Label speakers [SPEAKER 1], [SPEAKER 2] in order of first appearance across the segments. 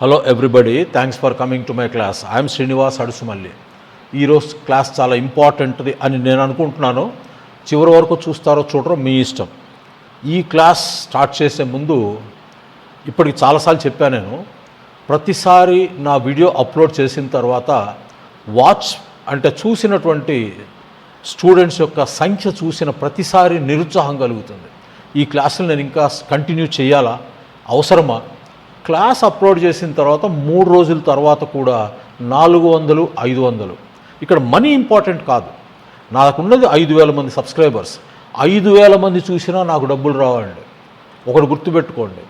[SPEAKER 1] Hello everybody, thanks for coming to my class. I'm Srinivas Adusumalli. ఈరోజు class చాలా ఇంపార్టెంట్ది అని నేను అనుకుంటున్నాను. చివరి వరకు చూస్తారో చూడరో మీ ఇష్టం. ఈ క్లాస్ స్టార్ట్ చేసే ముందు ఇప్పటికి చాలాసార్లు చెప్పాను నేను, ప్రతిసారి నా వీడియో అప్లోడ్ చేసిన తర్వాత వాచ్ అంటే చూసినటువంటి స్టూడెంట్స్ యొక్క సంఖ్య చూసిన ప్రతిసారి నిరుత్సాహం కలుగుతుంది. ఈ క్లాసులు నేను ఇంకా కంటిన్యూ చేయాలా, అవసరమా? క్లాస్ అప్లోడ్ చేసిన తర్వాత 3 రోజుల తర్వాత కూడా 400, 500. ఇక్కడ మనీ ఇంపార్టెంట్ కాదు. నాకున్నది 5000 మంది సబ్స్క్రైబర్స్. 5000 మంది చూసినా నాకు డబ్బులు రావండి. ఒకటి గుర్తుపెట్టుకోండి,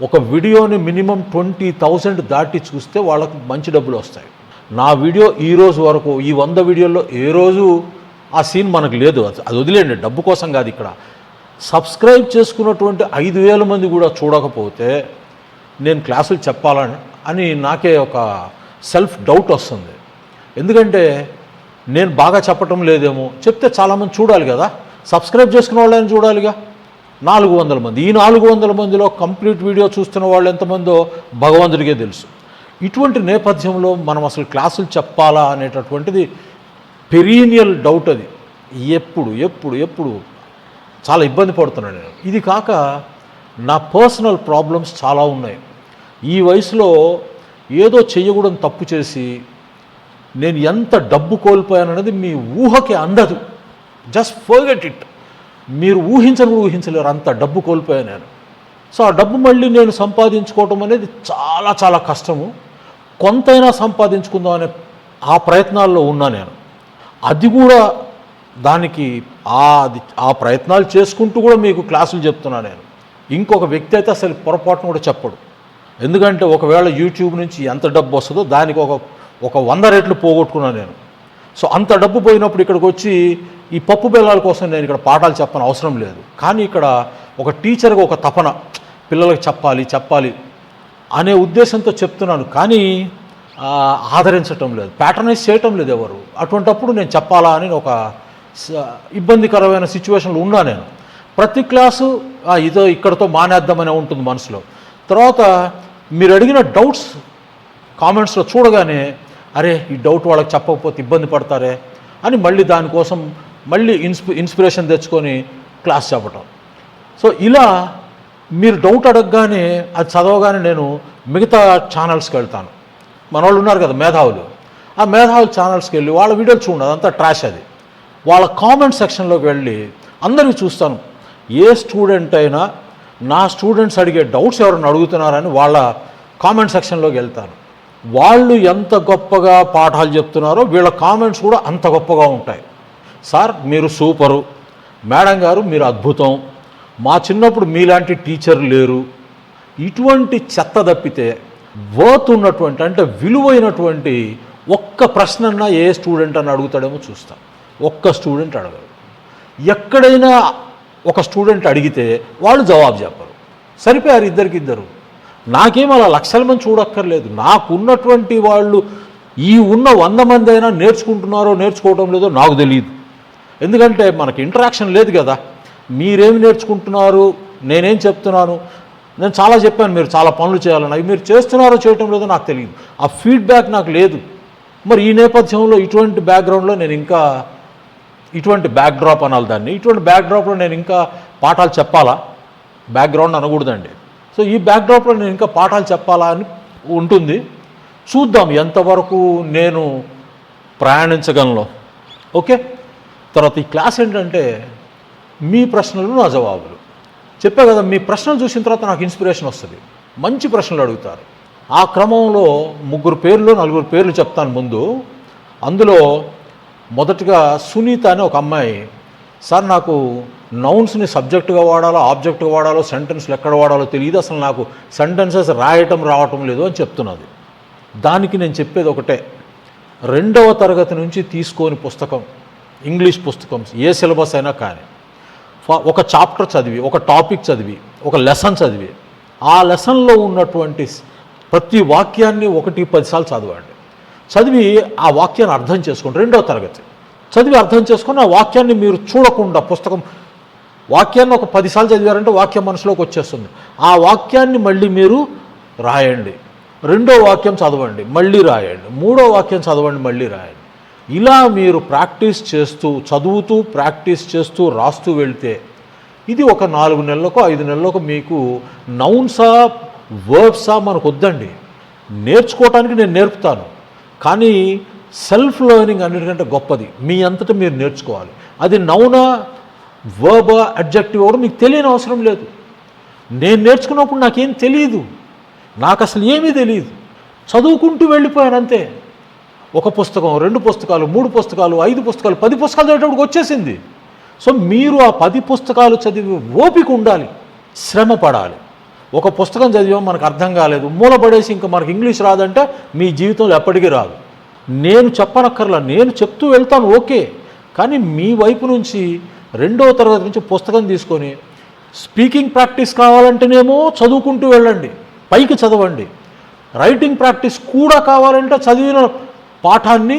[SPEAKER 1] ఒక వీడియోని మినిమం 20,000 దాటి చూస్తే వాళ్ళకు మంచి డబ్బులు వస్తాయి. నా వీడియో ఈ రోజు వరకు ఈ 100 వీడియోల్లో ఏ రోజు ఆ సీన్ మనకు లేదు. అది వదిలేండి, డబ్బు కోసం కాదు. ఇక్కడ సబ్స్క్రైబ్ చేసుకున్నటువంటి 5000 మంది కూడా చూడకపోతే నేను క్లాసులు చెప్పాలని అని నాకే ఒక సెల్ఫ్ డౌట్ వస్తుంది. ఎందుకంటే నేను బాగా చెప్పటం లేదేమో, చెప్తే చాలామంది చూడాలి కదా, సబ్స్క్రైబ్ చేసుకున్న వాళ్ళని చూడాలిగా. 400 మంది, ఈ 400 మందిలో కంప్లీట్ వీడియో చూస్తున్న వాళ్ళు ఎంతమందో భగవంతుడికే తెలుసు. ఇటువంటి నేపథ్యంలో మనం అసలు క్లాసులు చెప్పాలా అనేటటువంటిది పెరీనియల్ డౌట్. అది ఎప్పుడు చాలా ఇబ్బంది పడుతున్నాను నేను. ఇది కాక నా పర్సనల్ ప్రాబ్లమ్స్ చాలా ఉన్నాయి. ఈ వయసులో ఏదో చెయ్యకూడని తప్పు చేసి నేను ఎంత డబ్బు కోల్పోయాననేది మీ ఊహకి అందదు. Just forget it. మీరు ఊహించలేరు, అంత డబ్బు కోల్పోయాను నేను. సో ఆ డబ్బు మళ్ళీ నేను సంపాదించుకోవటం అనేది చాలా చాలా కష్టము. కొంతైనా సంపాదించుకుందాం అనే ఆ ప్రయత్నాల్లో ఉన్నా నేను. అది కూడా దానికి ఆ ప్రయత్నాలు చేసుకుంటూ కూడా మీకు క్లాసులు చెప్తున్నా నేను. ఇంకొక వ్యక్తి అయితే అసలు పొరపాటును కూడా చెప్పడు. ఎందుకంటే ఒకవేళ యూట్యూబ్ నుంచి ఎంత డబ్బు వస్తుందో దానికి ఒక 100 రెట్లు పోగొట్టుకున్నాను నేను. సో అంత డబ్బు పోయినప్పుడు ఇక్కడికి వచ్చి ఈ పప్పు బెల్లాల కోసం నేను ఇక్కడ పాఠాలు చెప్పని అవసరం లేదు. కానీ ఇక్కడ ఒక టీచర్గా ఒక తపన, పిల్లలకు చెప్పాలి అనే ఉద్దేశంతో చెప్తున్నాను. కానీ ఆదరించటం లేదు, ప్యాటర్నైజ్ చేయటం లేదు ఎవరు. అటువంటప్పుడు నేను చెప్పాలా అని ఒక ఇబ్బందికరమైన సిచ్యువేషన్లో ఉన్నా నేను. ప్రతి క్లాసు ఇదో ఇక్కడతో మానేద్దామనే ఉంటుంది మనసులో. తర్వాత మీరు అడిగిన డౌట్స్ కామెంట్స్లో చూడగానే, అరే ఈ డౌట్ వాళ్ళకి చెప్పకపోతే ఇబ్బంది పడతారే అని మళ్ళీ దానికోసం మళ్ళీ ఇన్స్పిరేషన్ తెచ్చుకొని క్లాస్ చెప్పటం. సో ఇలా మీరు డౌట్ అడగగానే అది చదవగానే నేను మిగతా ఛానల్స్కి వెళ్తాను. మన వాళ్ళు ఉన్నారు కదా మేధావులు, ఆ మేధావుల ఛానల్స్కి వెళ్ళి వాళ్ళ వీడియోలు చూడండి, అదంతా ట్రాష్. అది వాళ్ళ కామెంట్ సెక్షన్లోకి వెళ్ళి అందరివి చూస్తాను. ఏ స్టూడెంట్ అయినా నా స్టూడెంట్స్ అడిగే డౌట్స్ ఎవరైనా అడుగుతున్నారని వాళ్ళ కామెంట్ సెక్షన్లోకి వెళ్తాను. వాళ్ళు ఎంత గొప్పగా పాఠాలు చెప్తున్నారో వీళ్ళ కామెంట్స్ కూడా అంత గొప్పగా ఉంటాయి. సార్ మీరు సూపరు, మేడం గారు మీరు అద్భుతం, మా చిన్నప్పుడు మీలాంటి టీచర్ లేరు. ఇటువంటి చెత్త తప్పితే వర్త్ ఉన్నటువంటి అంటే విలువైనటువంటి ఒక్క ప్రశ్నన్నా ఏ స్టూడెంట్ అని అడుగుతాడేమో చూస్తాం. ఒక్క స్టూడెంట్ అడగరు. ఎక్కడైనా ఒక స్టూడెంట్ అడిగితే వాళ్ళు జవాబు చెప్పరు. సరిపోయారు ఇద్దరు. నాకేం అలా లక్షల మంది చూడక్కర్లేదు. నాకున్నటువంటి వాళ్ళు ఈ ఉన్న 100 మంది అయినా నేర్చుకుంటున్నారో నేర్చుకోవడం లేదో నాకు తెలియదు. ఎందుకంటే మనకి ఇంటరాక్షన్ లేదు కదా. మీరేమి నేర్చుకుంటున్నారు, నేనేం చెప్తున్నాను, నేను చాలా చెప్పాను మీరు చాలా పనులు చేయాలని, అవి మీరు చేస్తున్నారో చేయటం లేదో నాకు తెలియదు. ఆ ఫీడ్బ్యాక్ నాకు లేదు. మరి ఈ నేపథ్యంలో ఇటువంటి బ్యాక్గ్రౌండ్లో నేను ఇంకా ఇటువంటి బ్యాక్డ్రాప్ అనాలి దాన్ని, ఇటువంటి బ్యాక్డ్రాప్లో నేను ఇంకా పాఠాలు చెప్పాలా? బ్యాక్గ్రౌండ్ అనకూడదండి. సో ఈ బ్యాక్డ్రాప్లో నేను ఇంకా పాఠాలు చెప్పాలా అని ఉంటుంది. చూద్దాం ఎంతవరకు నేను ప్రయాణించగలను. ఓకే. తర్వాత ఈ క్లాస్ ఏంటంటే మీ ప్రశ్నలు నా జవాబులు. చెప్పే కదా, మీ ప్రశ్నలు చూసిన తర్వాత నాకు ఇన్స్పిరేషన్ వస్తుంది. మంచి ప్రశ్నలు అడుగుతారు. ఆ క్రమంలో 3 పేర్లు 4 పేర్లు చెప్తాను ముందు. అందులో మొదటిగా సునీత అనే ఒక అమ్మాయి, సార్ నాకు నౌన్స్ని సబ్జెక్టుగా వాడాలో ఆబ్జెక్టుగా వాడాలో సెంటెన్స్లు ఎక్కడ వాడాలో తెలియదు, అసలు నాకు సెంటెన్సెస్ రావటం లేదు అని చెప్తున్నది. దానికి నేను చెప్పేది ఒకటే, 2వ తరగతి నుంచి తీసుకొని పుస్తకం, ఇంగ్లీష్ పుస్తకం ఏ సిలబస్ అయినా కానీ, ఒక చాప్టర్ చదివి, ఒక టాపిక్ చదివి, ఒక లెసన్ చదివి, ఆ లెసన్లో ఉన్నటువంటి ప్రతి వాక్యాన్ని 1-10 సార్లు చదవండి. చదివి ఆ వాక్యాన్ని అర్థం చేసుకోండి. 2వ తరగతి చదివి అర్థం చేసుకొని ఆ వాక్యాన్ని మీరు చూడకుండా వాక్యాన్ని ఒక 10 సార్లు చదివారంటే వాక్యం మనసులోకి వచ్చేస్తుంది. ఆ వాక్యాన్ని మళ్ళీ మీరు రాయండి. రెండో వాక్యం చదవండి మళ్ళీ రాయండి, మూడో వాక్యం చదవండి మళ్ళీ రాయండి. ఇలా మీరు ప్రాక్టీస్ చేస్తూ చదువుతూ ప్రాక్టీస్ చేస్తూ రాస్తూ వెళ్తే ఇది ఒక 4 నెలలకో 5 నెలలకో మీకు నౌన్సా వర్బ్సా మనకు వద్దండి, నేర్చుకోవటానికి నేను నేర్పుతాను. కానీ సెల్ఫ్ లెర్నింగ్ అన్నిటికంటే గొప్పది మీ అంతటా మీరు నేర్చుకోవాలి. అది నౌనా వర్బా అడ్జెక్టివ్ కూడా మీకు తెలియని అవసరం లేదు. నేను నేర్చుకున్నప్పుడు నాకేం తెలియదు, నాకు అసలు ఏమీ తెలియదు, చదువుకుంటూ వెళ్ళిపోయాను అంతే. ఒక పుస్తకం, 2 పుస్తకాలు, 3 పుస్తకాలు, 5 పుస్తకాలు, 10 పుస్తకాలు చదివేటప్పుడు వచ్చేసింది. సో మీరు ఆ 10 పుస్తకాలు చదివి ఓపిక ఉండాలి, శ్రమ పడాలి. ఒక పుస్తకం చదివాం మనకు అర్థం కాలేదు, మూలపడేసి ఇంకా మనకు ఇంగ్లీష్ రాదంటే మీ జీవితంలో ఎప్పటికీ రాదు. నేను చెప్పనక్కర్లా, నేను చెప్తూ వెళ్తాను ఓకే. కానీ మీ వైపు నుంచి 2వ తరగతి నుంచి పుస్తకం తీసుకొని స్పీకింగ్ ప్రాక్టీస్ కావాలంటేనేమో చదువుకుంటూ వెళ్ళండి, పైకి చదవండి. రైటింగ్ ప్రాక్టీస్ కూడా కావాలంటే చదివిన పాఠాన్ని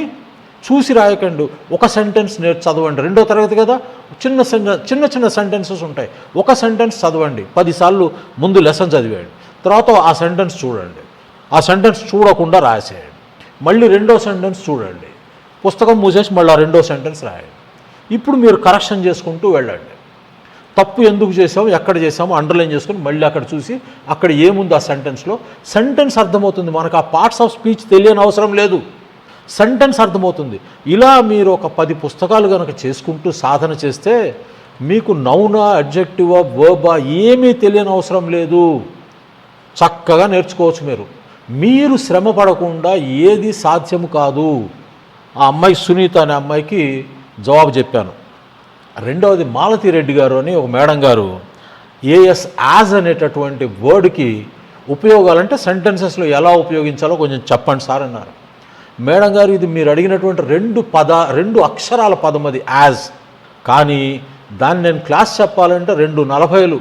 [SPEAKER 1] చూసి రాయకండి, ఒక సెంటెన్స్ చదవండి. 2వ తరగతి కదా, చిన్న సెంటెన్సెస్ ఉంటాయి, ఒక సెంటెన్స్ చదవండి. 10 సార్లు ముందు లెసన్ చదివేయండి, తర్వాత ఆ సెంటెన్స్ చూడండి, ఆ సెంటెన్స్ చూడకుండా రాసేయండి, మళ్ళీ 2వ సెంటెన్స్ చూడండి, పుస్తకం మూసేసి మళ్ళీ 2వ సెంటెన్స్ రాయండి. ఇప్పుడు మీరు కరెక్షన్ చేసుకుంటూ వెళ్ళండి. తప్పు ఎందుకు చేసాము, ఎక్కడ చేసాము అండర్లైన్ చేసుకుని మళ్ళీ అక్కడ చూసి అక్కడ ఏముంది ఆ సెంటెన్స్లో, సెంటెన్స్ అర్థమవుతుంది మనకు. ఆ పార్ట్స్ ఆఫ్ స్పీచ్ తెలియని అవసరం లేదు, సెంటెన్స్ అర్థమవుతుంది. ఇలా మీరు ఒక 10 పుస్తకాలు కనుక చేసుకుంటూ సాధన చేస్తే మీకు నౌనా అడ్జెక్టివా వర్బా ఏమీ తెలియని అవసరం లేదు, చక్కగా నేర్చుకోవచ్చు. మీరు శ్రమ పడకుండా ఏది సాధ్యము కాదు. ఆ అమ్మాయి సునీత అనే అమ్మాయికి జవాబు చెప్పాను. రెండవది మాలతి రెడ్డి గారు అని ఒక మేడం గారు ఏఎస్ యాజ్ అనేటటువంటి వర్డ్కి ఉపయోగాలంటే సెంటెన్సెస్లో ఎలా ఉపయోగించాలో కొంచెం చెప్పండి సార్ అన్నారు. మేడం గారు ఇది మీరు అడిగినటువంటి 2 అక్షరాల పదం అది యాజ్, కానీ దాన్ని నేను క్లాస్ చెప్పాలంటే 2:40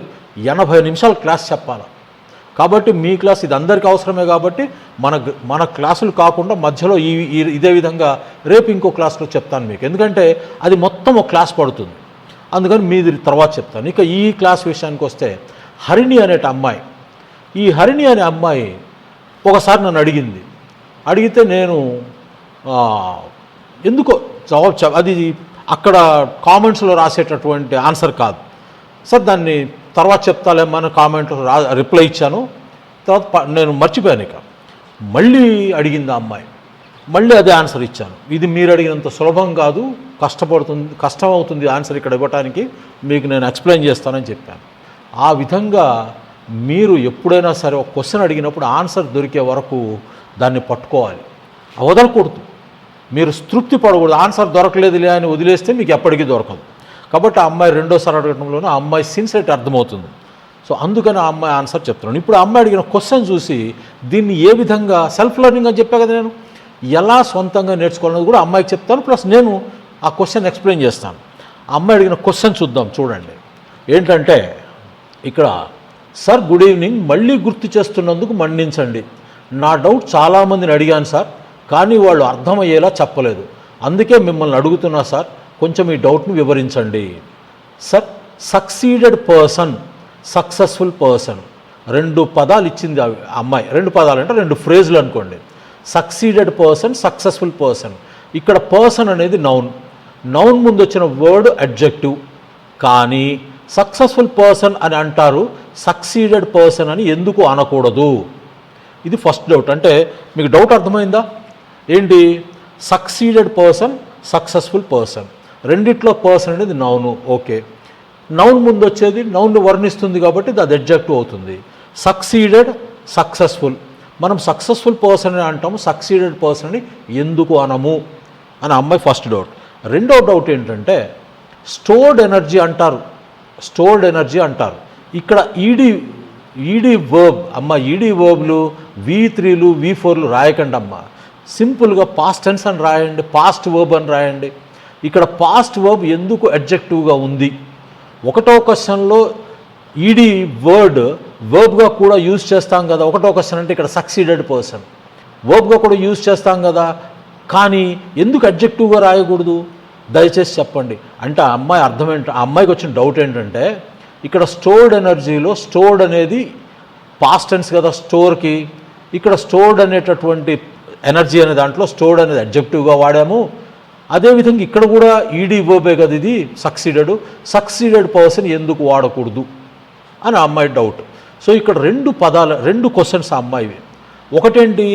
[SPEAKER 1] 80 నిమిషాలు క్లాస్ చెప్పాలి. కాబట్టి మీ క్లాస్ ఇది అందరికీ అవసరమే కాబట్టి మన క్లాసులు కాకుండా మధ్యలో ఇదే విధంగా రేపు ఇంకో క్లాస్లో చెప్తాను మీకు, ఎందుకంటే అది మొత్తం ఒక క్లాస్ పడుతుంది, అందుకని మీది తర్వాత చెప్తాను. ఇక ఈ క్లాస్ విషయానికి వస్తే హరిణి అనే అమ్మాయి, ఈ హరిణి అనే అమ్మాయి ఒకసారి నన్ను అడిగితే నేను ఎందుకో జవాబు అది అక్కడ కామెంట్స్లో రాసేటటువంటి ఆన్సర్ కాదు సార్, దాన్ని తర్వాత చెప్తాలే మన కామెంట్లో రిప్లై ఇచ్చాను. తర్వాత నేను మర్చిపోయాను. ఇక మళ్ళీ అడిగింది ఆ అమ్మాయి, మళ్ళీ అదే ఆన్సర్ ఇచ్చాను. ఇది మీరు అడిగినంత సులభం కాదు, కష్టం అవుతుంది ఆన్సర్ ఇక్కడ ఇవ్వడానికి, మీకు నేను ఎక్స్ప్లెయిన్ చేస్తానని చెప్పాను. ఆ విధంగా మీరు ఎప్పుడైనా సరే ఒక క్వశ్చన్ అడిగినప్పుడు ఆన్సర్ దొరికే వరకు దాన్ని పట్టుకోవాలి, వదలకూడదు. మీరు తృప్తి పడకూడదు, ఆన్సర్ దొరకలేదులే అని వదిలేస్తే మీకు ఎప్పటికీ దొరకదు. కాబట్టి ఆ అమ్మాయి 2వసారి అడగడంలోనే ఆ అమ్మాయి సిన్సియరిటీ అర్థమవుతుంది. సో అందుకని ఆ అమ్మాయి ఆన్సర్ చెప్తున్నాను. ఇప్పుడు ఆ అమ్మాయి అడిగిన క్వశ్చన్ చూసి దీన్ని ఏ విధంగా సెల్ఫ్ లెర్నింగ్ అని చెప్పా కదా, నేను ఎలా సొంతంగా నేర్చుకోవాలన్నది కూడా అమ్మాయికి చెప్తాను, ప్లస్ నేను ఆ క్వశ్చన్ ఎక్స్ప్లెయిన్ చేస్తాను. ఆ అమ్మాయి అడిగిన క్వశ్చన్ చూడండి. ఏంటంటే ఇక్కడ, సార్ గుడ్ ఈవినింగ్, మళ్ళీ గుర్తు చేస్తున్నందుకు మన్నించండి. నా డౌట్ చాలామందిని అడిగాను సార్, కానీ వాళ్ళు అర్థమయ్యేలా చెప్పలేదు, అందుకే మిమ్మల్ని అడుగుతున్నా సార్, కొంచెం ఈ డౌట్ని వివరించండి. Sir succeeded person, successful person 2 పదాలు ఇచ్చింది ఆ అమ్మాయి. 2 పదాలు అంటే 2 ఫ్రేజులు అనుకోండి. Succeeded person, successful person. ఇక్కడ పర్సన్ అనేది నౌన్ ముందు వచ్చిన వర్డ్ అడ్జెక్టివ్, కానీ సక్సెస్ఫుల్ పర్సన్ అని అంటారు, సక్సీడెడ్ పర్సన్ అని ఎందుకు అనకూడదు? ఇది ఫస్ట్ డౌట్. అంటే మీకు డౌట్ అర్థమైందా ఏంటి? సక్సీడెడ్ పర్సన్, సక్సెస్ఫుల్ పర్సన్, రెండిట్లో పర్సన్ అనేది నౌను, ఓకే. నౌన్ ముందు వచ్చేది నౌన్ను వర్ణిస్తుంది కాబట్టి అది అడ్జెక్టివ్ అవుతుంది. సక్సీడెడ్, సక్సెస్ఫుల్, మనం సక్సెస్ఫుల్ పర్సన్ అని అంటాము, సక్సీడెడ్ పర్సన్ అని ఎందుకు అనము అని అమ్మాయి ఫస్ట్ డౌట్. రెండో డౌట్ ఏంటంటే స్టోర్డ్ ఎనర్జీ అంటారు, ఇక్కడ ఈడీ వర్బ్ అమ్మ, ఈడీ వర్బ్లు V3లు V4లు రాయకండి అమ్మ, సింపుల్గా పాస్ట్ టెన్స్ అని రాయండి, పాస్ట్ వర్బ్ అని రాయండి. ఇక్కడ పాస్ట్ వర్బ్ ఎందుకు అడ్జెక్టివ్గా ఉంది? 1వ క్వశ్చన్లో ఈడీ వర్బ్గా కూడా యూజ్ చేస్తాం కదా. 1వ క్వశ్చన్ అంటే ఇక్కడ సక్సీడెడ్ పర్సన్, వర్బ్గా కూడా యూజ్ చేస్తాం కదా, కానీ ఎందుకు అడ్జెక్టివ్గా రాయకూడదు? దయచేసి చెప్పండి. అంటే ఆ అమ్మాయి అర్థం ఏంటంటే, ఆ అమ్మాయికి వచ్చిన డౌట్ ఏంటంటే ఇక్కడ స్టోర్డ్ ఎనర్జీలో స్టోర్డ్ అనేది పాస్ట్ టెన్స్ కదా స్టోర్కి, ఇక్కడ స్టోర్డ్ అనేటటువంటి ఎనర్జీ అనే దాంట్లో స్టోర్డ్ అనేది అడ్జెక్టివ్గా వాడాము. అదేవిధంగా ఇక్కడ కూడా ఈడీ వర్బే కదా ఇది, సక్సీడెడ్ పర్సన్ ఎందుకు వాడకూడదు అని ఆ అమ్మాయి డౌట్. సో ఇక్కడ రెండు క్వశ్చన్స్ ఆ అమ్మాయివి. ఒకటేంటి,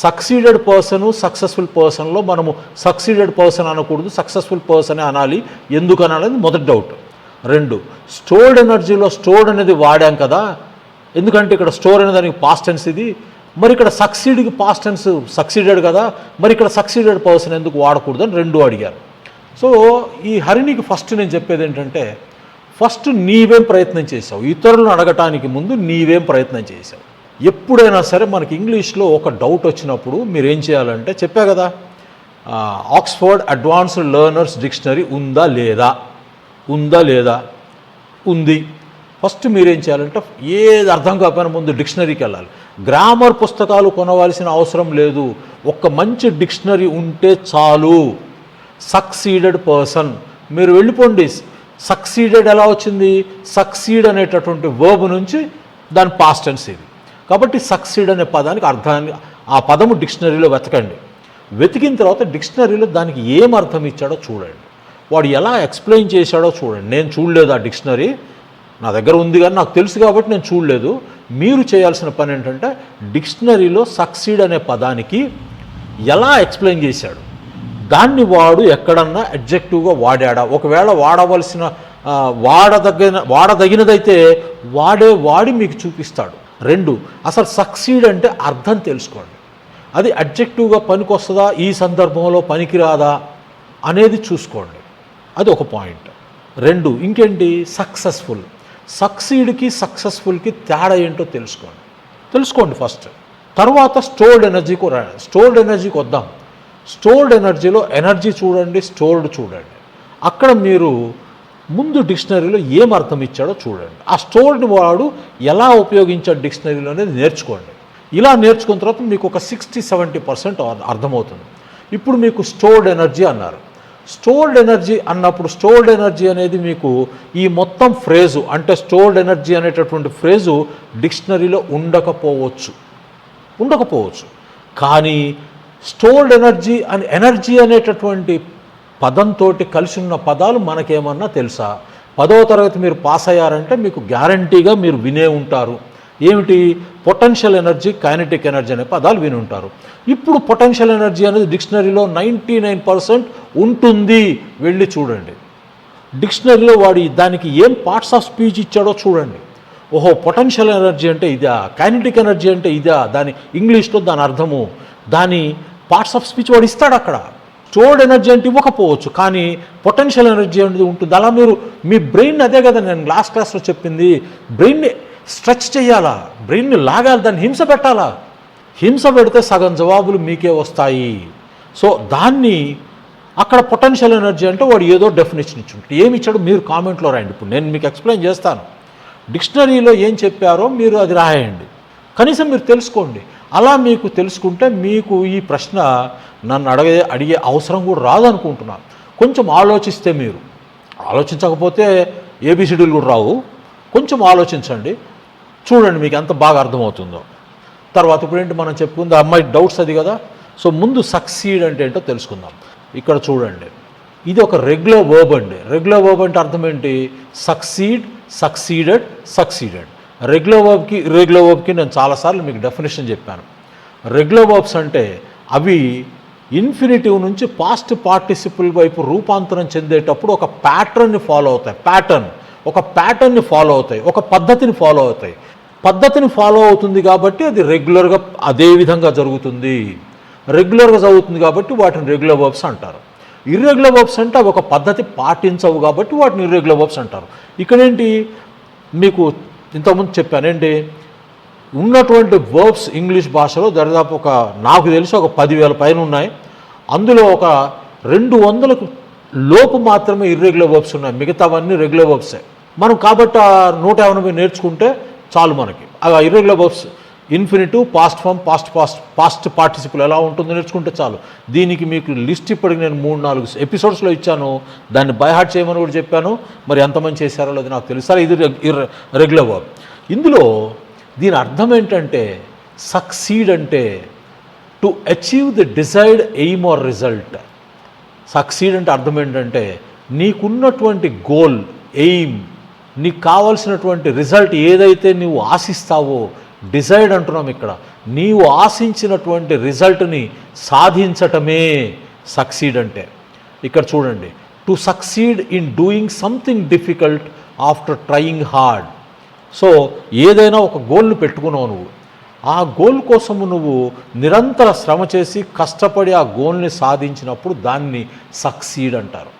[SPEAKER 1] సక్సీడెడ్ పర్సను సక్సెస్ఫుల్ పర్సన్లో మనము సక్సీడెడ్ పర్సన్ అనకూడదు, సక్సెస్ఫుల్ పర్సనే అనాలి, ఎందుకు అనాలనేది మొదటి డౌట్. రెండు, స్టోర్డ్ ఎనర్జీలో స్టోర్డ్ అనేది వాడాం కదా, ఎందుకంటే ఇక్కడ స్టోర్ అనే దానికి పాస్ట్ టెన్స్ ఇది, మరి ఇక్కడ సక్సీడ్కి పాస్ట్ టెన్స్ సక్సీడెడ్ కదా, మరి ఇక్కడ సక్సీడెడ్ పర్సన్ ఎందుకు వాడకూడదు అని రెండు అడిగారు. సో ఈ హరిణికి ఫస్ట్ నేను చెప్పేది ఏంటంటే, ఫస్ట్ నీవేం ప్రయత్నం చేసావు, ఇతరులను అడగటానికి ముందు నీవేం ప్రయత్నం చేసావు. ఎప్పుడైనా సరే మనకి ఇంగ్లీష్లో ఒక డౌట్ వచ్చినప్పుడు మీరు ఏం చేయాలంటే, చెప్పా కదా, ఆక్స్ఫర్డ్ అడ్వాన్స్డ్ లెర్నర్స్ డిక్షనరీ ఉందా లేదా, ఉంది. ఫస్ట్ మీరేం చేయాలంటే, ఏది అర్థం కాకపోయినా ముందు డిక్షనరీకి వెళ్ళాలి. గ్రామర్ పుస్తకాలు కొనవలసిన అవసరం లేదు, ఒక మంచి డిక్షనరీ ఉంటే చాలు. సక్సీడెడ్ పర్సన్ మీరు వెళ్ళిపోండి. సక్సీడెడ్ ఎలా వచ్చింది, సక్సీడ్ అనేటటువంటి వర్బ్ నుంచి దాని పాస్ట్ టెన్స్ ఇది. కాబట్టి సక్సీడ్ అనే పదానికి అర్థాన్ని ఆ పదము డిక్షనరీలో వెతకండి. వెతికిన తర్వాత డిక్షనరీలో దానికి ఏం అర్థం ఇచ్చాడో చూడండి, వాడు ఎలా ఎక్స్ప్లెయిన్ చేశాడో చూడండి. నేను చూడలేదు ఆ డిక్షనరీ, నా దగ్గర ఉంది కానీ నాకు తెలుసు కాబట్టి నేను చూడలేదు. మీరు చేయాల్సిన పని ఏంటంటే, డిక్షనరీలో సక్సీడ్ అనే పదానికి ఎలా ఎక్స్ప్లెయిన్ చేశాడు, దాన్ని వాడు ఎక్కడన్నా అడ్జెక్టివ్గా వాడాడా, ఒకవేళ వాడదగినదైతే వాడి మీకు చూపిస్తాడు. రెండు, అసలు సక్సీడ్ అంటే అర్థం తెలుసుకోండి, అది అడ్జెక్టివ్గా పనికొస్తుందా, ఈ సందర్భంలో పనికిరాదా అనేది చూసుకోండి, అది ఒక పాయింట్. రెండు, ఇంకేంటి, సక్సీడ్కి సక్సెస్ఫుల్కి తేడా ఏంటో తెలుసుకోండి ఫస్ట్. తర్వాత స్టోర్డ్ ఎనర్జీకి వద్దాం. స్టోర్డ్ ఎనర్జీలో ఎనర్జీ చూడండి, స్టోర్డ్ చూడండి. అక్కడ మీరు ముందు డిక్షనరీలో ఏం అర్థం ఇచ్చాడో చూడండి, ఆ స్టోర్డ్ని వాడు ఎలా ఉపయోగించాడు డిక్షనరీలో అనేది నేర్చుకోండి. ఇలా నేర్చుకున్న తర్వాత మీకు ఒక 60-70% అర్థమవుతుంది. ఇప్పుడు మీకు స్టోర్డ్ ఎనర్జీ అన్నారు. స్టోర్డ్ ఎనర్జీ అన్నప్పుడు స్టోర్డ్ ఎనర్జీ అనేది మీకు ఈ మొత్తం ఫ్రేజు, అంటే స్టోర్డ్ ఎనర్జీ అనేటటువంటి ఫ్రేజు డిక్షనరీలో ఉండకపోవచ్చు. కానీ స్టోర్డ్ ఎనర్జీ అనేటటువంటి పదంతో కలిసి ఉన్న పదాలు మనకేమన్నా తెలుసా? 10వ తరగతి మీరు పాస్ అయ్యారంటే మీకు గ్యారంటీగా మీరు వినే ఉంటారు. ఏమిటి, పొటెన్షియల్ ఎనర్జీ, కైనెటిక్ ఎనర్జీ అనే పదాలు విని ఉంటారు. ఇప్పుడు పొటెన్షియల్ ఎనర్జీ అనేది డిక్షనరీలో 99% ఉంటుంది, వెళ్ళి చూడండి. డిక్షనరీలో వాడి దానికి ఏం పార్ట్స్ ఆఫ్ స్పీచ్ ఇచ్చాడో చూడండి. ఓహో, పొటెన్షియల్ ఎనర్జీ అంటే ఇదా, కైనెటిక్ ఎనర్జీ అంటే ఇదా, దాని ఇంగ్లీష్లో దాని అర్థము, దాని పార్ట్స్ ఆఫ్ స్పీచ్ వాడు ఇస్తాడు అక్కడ. స్టోర్డ్ ఎనర్జీ అంటే ఇవ్వకపోవచ్చు, కానీ పొటెన్షియల్ ఎనర్జీ అనేది ఉంటుంది. అలా మీరు మీ బ్రెయిన్, అదే కదా నేను లాస్ట్ క్లాస్లో చెప్పింది, బ్రెయిన్ని స్ట్రెచ్ చేయాలా, బ్రెయిన్ని లాగాలి, దాన్ని హింస పెట్టాలా. హింస పెడితే సగం జవాబులు మీకే వస్తాయి. సో దాన్ని అక్కడ పొటెన్షియల్ ఎనర్జీ అంటే వాడు ఏదో డెఫినేషన్ ఇచ్చుంటాడు. ఏమి ఇచ్చాడు మీరు కామెంట్లో రాయండి. ఇప్పుడు నేను మీకు ఎక్స్ప్లెయిన్ చేస్తాను. డిక్షనరీలో ఏం చెప్పారో మీరు అది రాయండి, కనీసం మీరు తెలుసుకోండి. అలా మీకు తెలుసుకుంటే మీకు ఈ ప్రశ్న నన్ను అడిగే అవసరం కూడా రాదనుకుంటున్నాను. కొంచెం ఆలోచిస్తే, మీరు ఆలోచించకపోతే ఏబిసిడీలు కూడా రావు. కొంచెం ఆలోచించండి, చూడండి మీకు ఎంత బాగా అర్థమవుతుందో. తర్వాత ఇప్పుడు ఏంటి మనం చెప్పుకుందాం, అమ్మాయి డౌట్స్ అది కదా. సో ముందు సక్సీడ్ అంటే ఏంటో తెలుసుకుందాం. ఇక్కడ చూడండి, ఇది ఒక రెగ్యులర్ వర్బ్ అండి. రెగ్యులర్ వర్బ్ అంటే అర్థం ఏంటి, సక్సీడెడ్. రెగ్యులర్ వర్బ్కి ఇర్రెగ్యులర్ వర్బ్కి నేను చాలాసార్లు మీకు డెఫినేషన్ చెప్పాను. రెగ్యులర్ వర్బ్స్ అంటే అవి ఇన్ఫినిటివ్ నుంచి పాస్ట్ పార్టిసిపుల్ వైపు రూపాంతరం చెందేటప్పుడు ఒక ప్యాటర్న్ని ఫాలో అవుతాయి, ఒక పద్ధతిని ఫాలో అవుతాయి. పద్ధతిని ఫాలో అవుతుంది కాబట్టి అది రెగ్యులర్గా అదే విధంగా జరుగుతుంది. కాబట్టి వాటిని రెగ్యులర్ వర్బ్స్ అంటారు. ఇర్రెగ్యులర్ వర్బ్స్ అంటే అవి ఒక పద్ధతి పాటించవు కాబట్టి వాటిని ఇర్రెగ్యులర్ వర్బ్స్ అంటారు. ఇక్కడేంటి, మీకు ఇంతకుముందు చెప్పానేంటి, ఉన్నటువంటి వర్బ్స్ ఇంగ్లీష్ భాషలో దాదాపు నాకు తెలిసి ఒక 10,000 పైన ఉన్నాయి. అందులో ఒక 200కు లోపు మాత్రమే ఇర్రెగ్యులర్ వర్బ్స్ ఉన్నాయి, మిగతావన్నీ రెగ్యులర్ వర్బ్సే. మనం కాబట్టి 180 నేర్చుకుంటే చాలు మనకి. ఆ irregular verbs infinitive, past form, past participle ఎలా ఉంటుందో నేర్చుకుంటే చాలు. దీనికి మీకు లిస్ట్ ఇప్పటికి నేను 3-4 ఎపిసోడ్స్లో ఇచ్చాను. దాన్ని బై హార్ట్ చేయమని కూడా చెప్పాను. మరి ఎంతమంది చేశారో లేదు నాకు తెలుసు. సరే, ఇది రెగ్యులర్ వర్బ్. ఇందులో దీని అర్థం ఏంటంటే సక్సీడ్ అంటే to achieve the desired aim are result. Succeed అంటే అర్థం ఏంటంటే నీకున్నటువంటి గోల్, ఎయిమ్, నీకు కావాల్సినటువంటి రిజల్ట్ ఏదైతే నీవు ఆశిస్తావో, డిజైర్డ్ అంటున్నాం ఇక్కడ, నీవు ఆశించినటువంటి రిజల్ట్ని సాధించటమే సక్సీడ్ అంటే. ఇక్కడ చూడండి, to succeed in doing something difficult after trying hard. So ఏదైనా ఒక గోల్ని పెట్టుకున్నావు నువ్వు, ఆ గోల్ కోసము నువ్వు నిరంతర శ్రమ చేసి కష్టపడి ఆ గోల్ని సాధించినప్పుడు దాన్ని సక్సీడ్ అంటారు.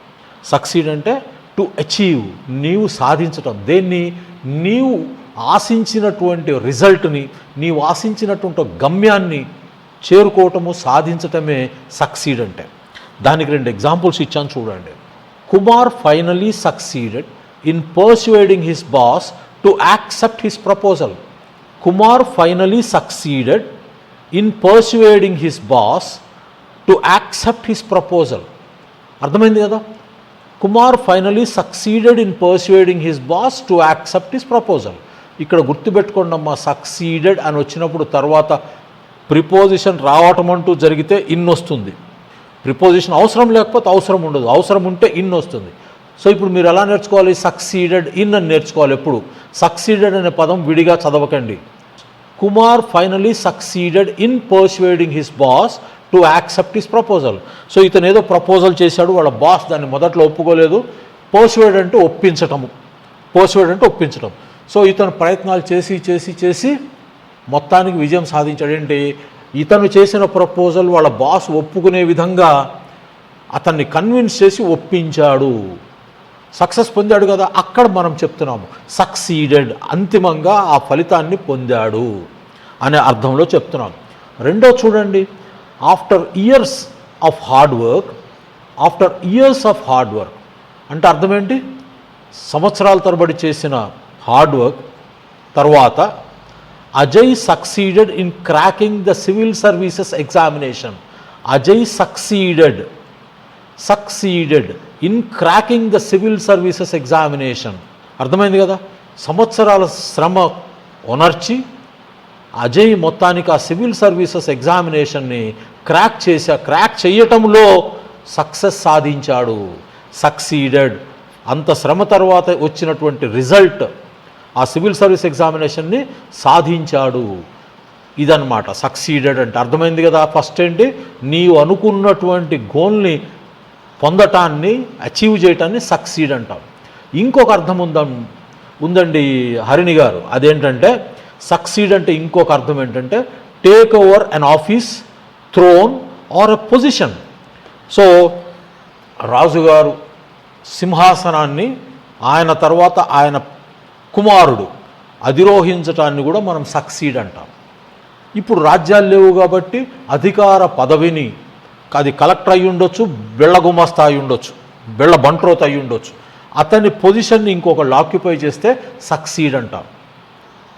[SPEAKER 1] సక్సీడ్ అంటే టు అచీవ్, నీవు సాధించటం, దేన్ని, నీవు ఆశించినటువంటి రిజల్ట్ని, నీవు ఆశించినటువంటి గమ్యాన్ని చేరుకోవటము, సాధించటమే సక్సీడ్ అంటే. దానికి 2 ఎగ్జాంపుల్స్ ఇచ్చాను చూడండి. Kumar finally succeeded in persuading his boss to accept his proposal. Kumar finally succeeded in persuading his boss to accept his proposal. అర్థమైంది కదా? Kumar finally succeeded in persuading his boss to accept his proposal. ఇక్కడ గుర్తుపెట్టుకోండి అమ్మా, succeeded అని వచ్చినప్పుడు తర్వాత preposition రావటం అంటూ జరిగితే ఇన్ వస్తుంది. ప్రిపోజిషన్ అవసరం లేకపోతే అవసరం ఉండదు, అవసరం ఉంటే ఇన్ వస్తుంది. సో ఇప్పుడు మీరు ఎలా నేర్చుకోవాలి? సక్సీడెడ్ ఇన్ అని నేర్చుకోవాలి. ఎప్పుడు సక్సీడెడ్ అనే పదం విడిగా చదవకండి. Kumar finally succeeded in persuading his boss to accept his proposal. So ఇతను ఏదో ప్రపోజల్ చేశాడు, వాళ్ళ బాస్ దాన్ని మొదట్లో ఒప్పుకోలేదు. పర్సువేడ్ అంటే ఒప్పించటము, పర్సువేడ్ అంటే ఒప్పించటం. సో ఇతను ప్రయత్నాలు చేసి చేసి చేసి మొత్తానికి విజయం సాధించాడు. ఏంటి, ఇతను చేసిన ప్రపోజల్ వాళ్ళ బాస్ ఒప్పుకునే విధంగా అతన్ని కన్విన్స్ చేసి ఒప్పించాడు, సక్సెస్ పొందాడు కదా. అక్కడ మనం చెప్తున్నాము సక్సీడెడ్, అంతిమంగా ఆ ఫలితాన్ని పొందాడు అనే అర్థంలో చెప్తున్నాం. రెండో చూడండి, after years of hard work, after years of hard work అంటే అర్థం ఏంటి? సంవత్సరాల తరబడి చేసిన హార్డ్ వర్క్ తర్వాత Ajay succeeded in cracking the civil services examination. Ajay succeeded in cracking the civil services examination. అర్థమైంది కదా? సంవత్సరాల శ్రమ ఒనర్చి అజయ్ మొత్తానికి ఆ సివిల్ సర్వీసెస్ ఎగ్జామినేషన్ని క్రాక్ చేయటంలో సక్సెస్ సాధించాడు. సక్సీడెడ్, అంత శ్రమ తర్వాత వచ్చినటువంటి రిజల్ట్, ఆ సివిల్ సర్వీస్ ఎగ్జామినేషన్ని సాధించాడు. ఇదన్నమాట సక్సీడెడ్ అంటే. అర్థమైంది కదా? ఫస్ట్ ఏంటి, నీవు అనుకున్నటువంటి గోల్ని పొందటాన్ని, అచీవ్ చేయటాన్ని సక్సీడ్ అంటాం. ఇంకొక అర్థం ఉందండి హరిణి గారు, అదేంటంటే సక్సీడ్ అంటే ఇంకొక అర్థం ఏంటంటే take over an office, throne or a position. So రాజుగారు సింహాసనాన్ని ఆయన తర్వాత ఆయన కుమారుడు అధిరోహించటాన్ని కూడా మనం సక్సీడ్ అంటాం. ఇప్పుడు రాజ్యాలు లేవు కాబట్టి అధికార పదవిని, అది కలెక్టర్ అయి ఉండొచ్చు, బెళ్ళ గుమస్తా అయి ఉండొచ్చు, బెళ్ళ బంట్రోత్ అయి ఉండొచ్చు, అతని పొజిషన్ని ఇంకొకళ్ళు ఆక్యుపై చేస్తే సక్సీడ్ అంటాం.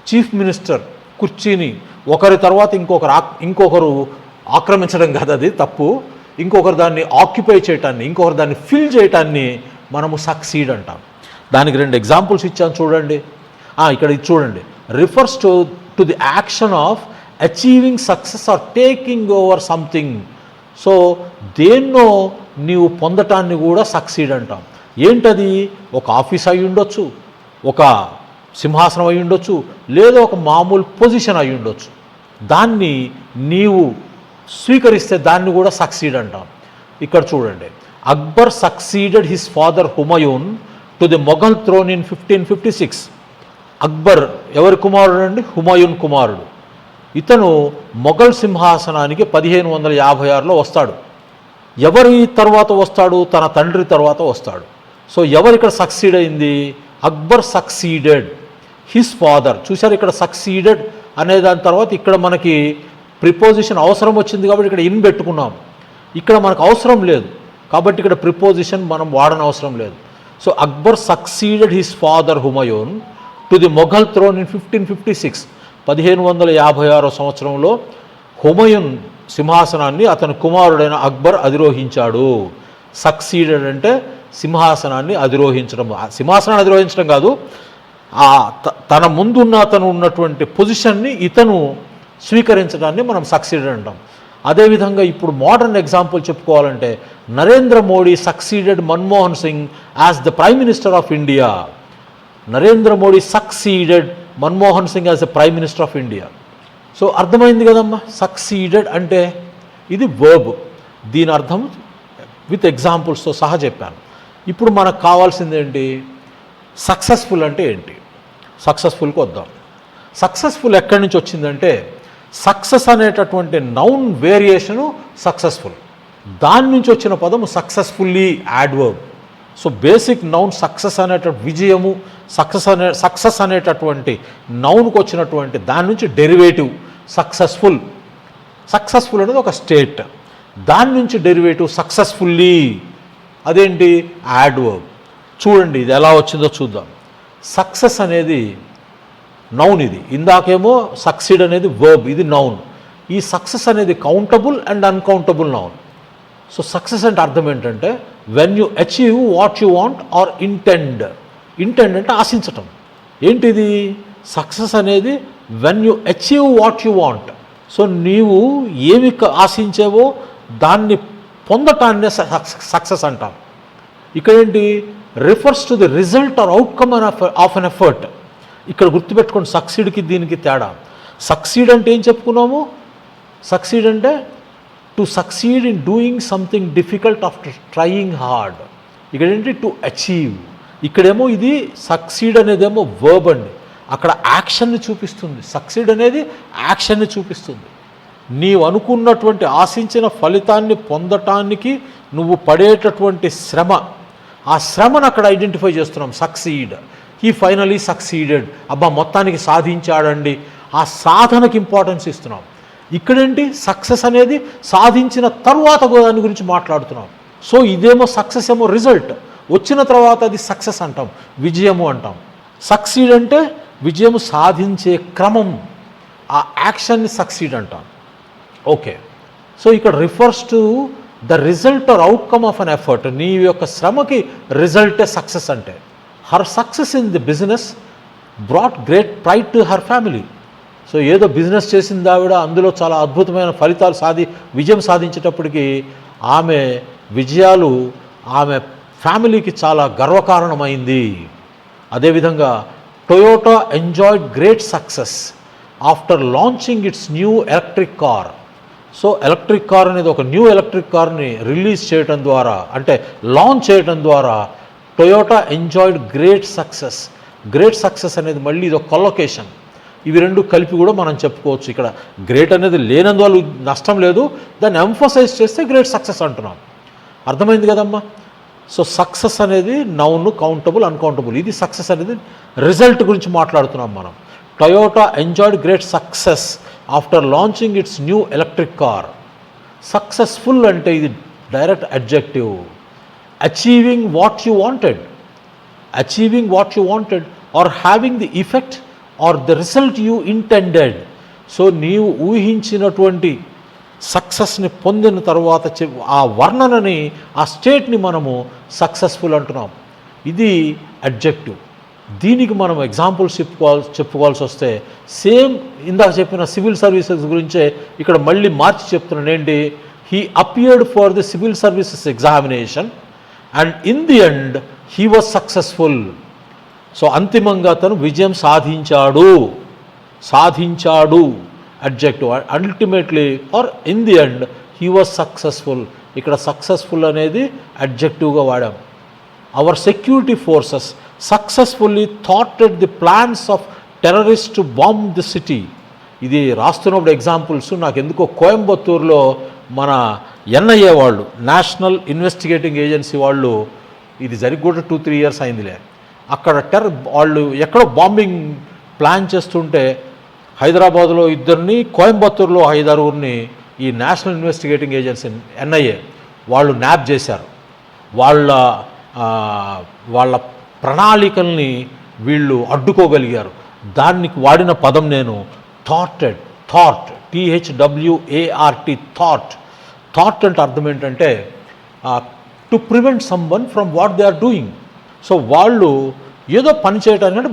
[SPEAKER 1] చీఫ్ మినిస్టర్ కుర్చీని ఒకరి తర్వాత ఇంకొకరు ఆక్రమించడం కాదు, అది తప్పు. ఇంకొకరు దాన్ని ఆక్యుపై చేయటాన్ని, ఇంకొకరు దాన్ని ఫిల్ చేయటాన్ని మనము సక్సీడ్ అంటాం. దానికి 2 ఎగ్జాంపుల్స్ ఇచ్చాను చూడండి. ఇక్కడ ఇది చూడండి, refers to the action of achieving success or taking over something. So దేన్నో నీవు పొందటాన్ని కూడా సక్సీడ్ అంటాం. ఏంటది? ఒక ఆఫీస్ అయి ఉండొచ్చు, ఒక సింహాసనం అయి ఉండొచ్చు, లేదా ఒక మామూలు పొజిషన్ అయి ఉండొచ్చు. దాన్ని నీవు స్వీకరిస్తే దాన్ని కూడా సక్సీడ్ అంటాం. ఇక్కడ చూడండి, Akbar succeeded his father Humayun to the Mughal throne in 1556. Akbar ఎవరి కుమారుడు అండి? హుమయూన్ కుమారుడు. ఇతను మొఘల్ సింహాసనానికి 1556లో వస్తాడు. ఎవరి తర్వాత వస్తాడు? తన తండ్రి తర్వాత వస్తాడు. సో ఎవరు ఇక్కడ సక్సీడ్ అయింది? Akbar succeeded his father. చూశారు, ఇక్కడ సక్సీడెడ్ అనే దాని తర్వాత ఇక్కడ మనకి ప్రిపోజిషన్ అవసరం వచ్చింది కాబట్టి ఇక్కడ ఇన్ పెట్టుకున్నాం. ఇక్కడ మనకు అవసరం లేదు కాబట్టి ఇక్కడ ప్రిపోజిషన్ మనం వాడనవసరం లేదు. So Akbar succeeded his father Humayun to the Mughal throne in 1556. 1556 సంవత్సరంలో హుమయూన్ సింహాసనాన్ని అతని కుమారుడైన అక్బర్ అధిరోహించాడు. సక్సీడెడ్ అంటే సింహాసనాన్ని అధిరోహించడం. సింహాసనాన్ని అధిరోహించడం కాదు, తన ముందున్న అతను ఉన్నటువంటి పొజిషన్ని ఇతను స్వీకరించడాన్ని మనం సక్సీడెడ్ అంటాం. అదేవిధంగా ఇప్పుడు మోడర్న్ ఎగ్జాంపుల్ చెప్పుకోవాలంటే Narendra Modi succeeded Manmohan Singh as the prime minister of India. Narendra Modi succeeded Manmohan Singh as the prime minister of India. So అర్థమైంది కదమ్మా, సక్సీడెడ్ అంటే ఇది వర్బ్. దీని అర్థం విత్ ఎగ్జాంపుల్స్తో సహా చెప్పాను. ఇప్పుడు మనకు కావాల్సింది ఏంటి, సక్సెస్ఫుల్ అంటే ఏంటి. సక్సెస్ఫుల్కి వద్దాం. సక్సెస్ఫుల్ ఎక్కడి నుంచి వచ్చిందంటే సక్సెస్ అనేటటువంటి నౌన్ వేరియేషను సక్సెస్ఫుల్, దాని నుంచి వచ్చిన పదము successfully adverb. So basic noun success అనేటువంటి విజయము, సక్సెస్ అనేటటువంటి నౌన్కి వచ్చినటువంటి దాని నుంచి డెరివేటివ్ సక్సెస్ఫుల్. సక్సెస్ఫుల్ అనేది ఒక స్టేట్, దాని నుంచి డెరివేటివ్ సక్సెస్ఫుల్లీ, అదేంటి యాడ్వర్బ్. చూడండి ఇది ఎలా వచ్చిందో చూద్దాం. సక్సెస్ అనేది నౌన్, ఇది ఇందాకేమో సక్సీడ్ అనేది వర్బ్, ఇది నౌన్. ఈ సక్సెస్ అనేది countable and uncountable noun. So success అంటే అర్థం ఏంటంటే when you achieve what you want or intend. Intend అంటే ఆశించటం. ఏంటిది సక్సెస్ అనేది when you achieve what you want. So నీవు ఏమి ఆశించావో దాన్ని పొందటాన్నే సక్సెస్ అంటాం. ఇక్కడ ఏంటి, refers to the result or outcome of an effort. ఇక్కడ గుర్తుపెట్టుకోండి సక్సీడ్కి దీనికి తేడా. సక్సీడ్ అంటే ఏం చెప్పుకున్నాము, సక్సీడ్ అంటే to succeed in doing something difficult after trying hard. ఇక్కడ ఏంటి టు అచీవ్. ఇక్కడేమో ఇది సక్సీడ్ అనేదేమో వర్బ్ అండి, అక్కడ యాక్షన్ని చూపిస్తుంది. సక్సీడ్ అనేది యాక్షన్ని చూపిస్తుంది. నీవు అనుకున్నటువంటి ఆశించిన ఫలితాన్ని పొందటానికి నువ్వు పడేటటువంటి శ్రమ, ఆ శ్రమను అక్కడ ఐడెంటిఫై చేస్తున్నాం. Succeed, he finally succeeded. అబ్బా మొత్తానికి సాధించాడండి, ఆ సాధనకి ఇంపార్టెన్స్ ఇస్తున్నాం. ఇక్కడేంటి సక్సెస్ అనేది సాధించిన తర్వాత దాని గురించి మాట్లాడుతున్నాం. సో ఇదేమో సక్సెస్ ఏమో రిజల్ట్, వచ్చిన తర్వాత అది సక్సెస్ అంటాం, విజయము అంటాం. సక్సీడ్ అంటే విజయము సాధించే క్రమం, ఆ యాక్షన్ని సక్సీడ్ అంటాం. ఓకే, సో ఇక్కడ refers to the result or outcome of an effort. నీ యొక్క శ్రమకి రిజల్టే సక్సెస్ అంటే. Her success in the business brought great pride to her family. So ఏదో బిజినెస్ చేసింది ఆవిడ, అందులో చాలా అద్భుతమైన ఫలితాలు విజయం సాధించేటప్పటికి ఆమె విజయాలు ఆమె ఫ్యామిలీకి చాలా గర్వకారణమైంది. అదేవిధంగా Toyota enjoyed great success after launching its new electric car. So electric car అనేది ఒక న్యూ ఎలక్ట్రిక్ కార్ని రిలీజ్ చేయడం ద్వారా, అంటే లాంచ్ చేయడం ద్వారా Toyota enjoyed great success. Great success అనేది మళ్ళీ ఇది ఒక కొలొకేషన్. ఇవి రెండు కలిపి కూడా మనం చెప్పుకోవచ్చు. ఇక్కడ గ్రేట్ అనేది లేనందువల్ల నష్టం లేదు, దాన్ని ఎంఫసైజ్ చేస్తే గ్రేట్ సక్సెస్ అంటున్నాం. అర్థమైంది కదమ్మా. సో సక్సెస్ అనేది నౌన్, కౌంటబుల్, అన్కౌంటబుల్. ఇది సక్సెస్ అనేది రిజల్ట్ గురించి మాట్లాడుతున్నాం మనం. Toyota enjoyed great success after launching its new electric car. Successful అంటే ఇది direct adjective. Achieving what you wanted, achieving what you wanted or having the effect or the result you intended. So నీవు ఊహించినటువంటి సక్సెస్ని పొందిన తర్వాత ఆ వర్ణనని, ఆ స్టేట్ని మనము సక్సెస్ఫుల్ అంటున్నాం. ఇది అడ్జెక్టివ్. దీనికి మనం ఎగ్జాంపుల్స్ చెప్పుకోవాల్సి వస్తే సేమ్ ఇందాక చెప్పిన సివిల్ సర్వీసెస్ గురించే ఇక్కడ మళ్ళీ మార్చి చెప్తున్నాను. ఏంటి, he appeared for the civil services examination and in the end he was successful. So అంతిమంగా తను విజయం సాధించాడు adjective. Ultimately or in the end he was successful. ఇక్కడ సక్సెస్ఫుల్ అనేది అడ్జెక్టివ్గా వాడాం. అవర్ సెక్యూరిటీ ఫోర్సెస్ సక్సెస్ఫుల్లీ థాటెడ్ the plans of terrorist to bomb the city. ఇది రాస్తున్నప్పుడు ఎగ్జాంపుల్స్ నాకు ఎందుకో కోయంబత్తూరులో మన ఎన్ఐఏ వాళ్ళు, నేషనల్ ఇన్వెస్టిగేటింగ్ ఏజెన్సీ వాళ్ళు, ఇది జరిగి కూడా 2-3 years అయిందిలే, అక్కడ వాళ్ళు ఎక్కడో బాంబింగ్ ప్లాన్ చేస్తుంటే హైదరాబాద్లో 2 కోయంబత్తూరులో 5-6 ఈ నేషనల్ ఇన్వెస్టిగేటింగ్ ఏజెన్సీ ఎన్ఐఏ వాళ్ళు న్యాప్ చేశారు. వాళ్ళ ప్రణాళికల్ని వీళ్ళు అడ్డుకోగలిగారు. దానికి వాడిన పదం నేను థాట్, THWART, థాట్ అంటే అర్థం ఏంటంటే to prevent someone from what they are doing. So వాళ్ళు ఏదో పని చేయడానికి, అంటే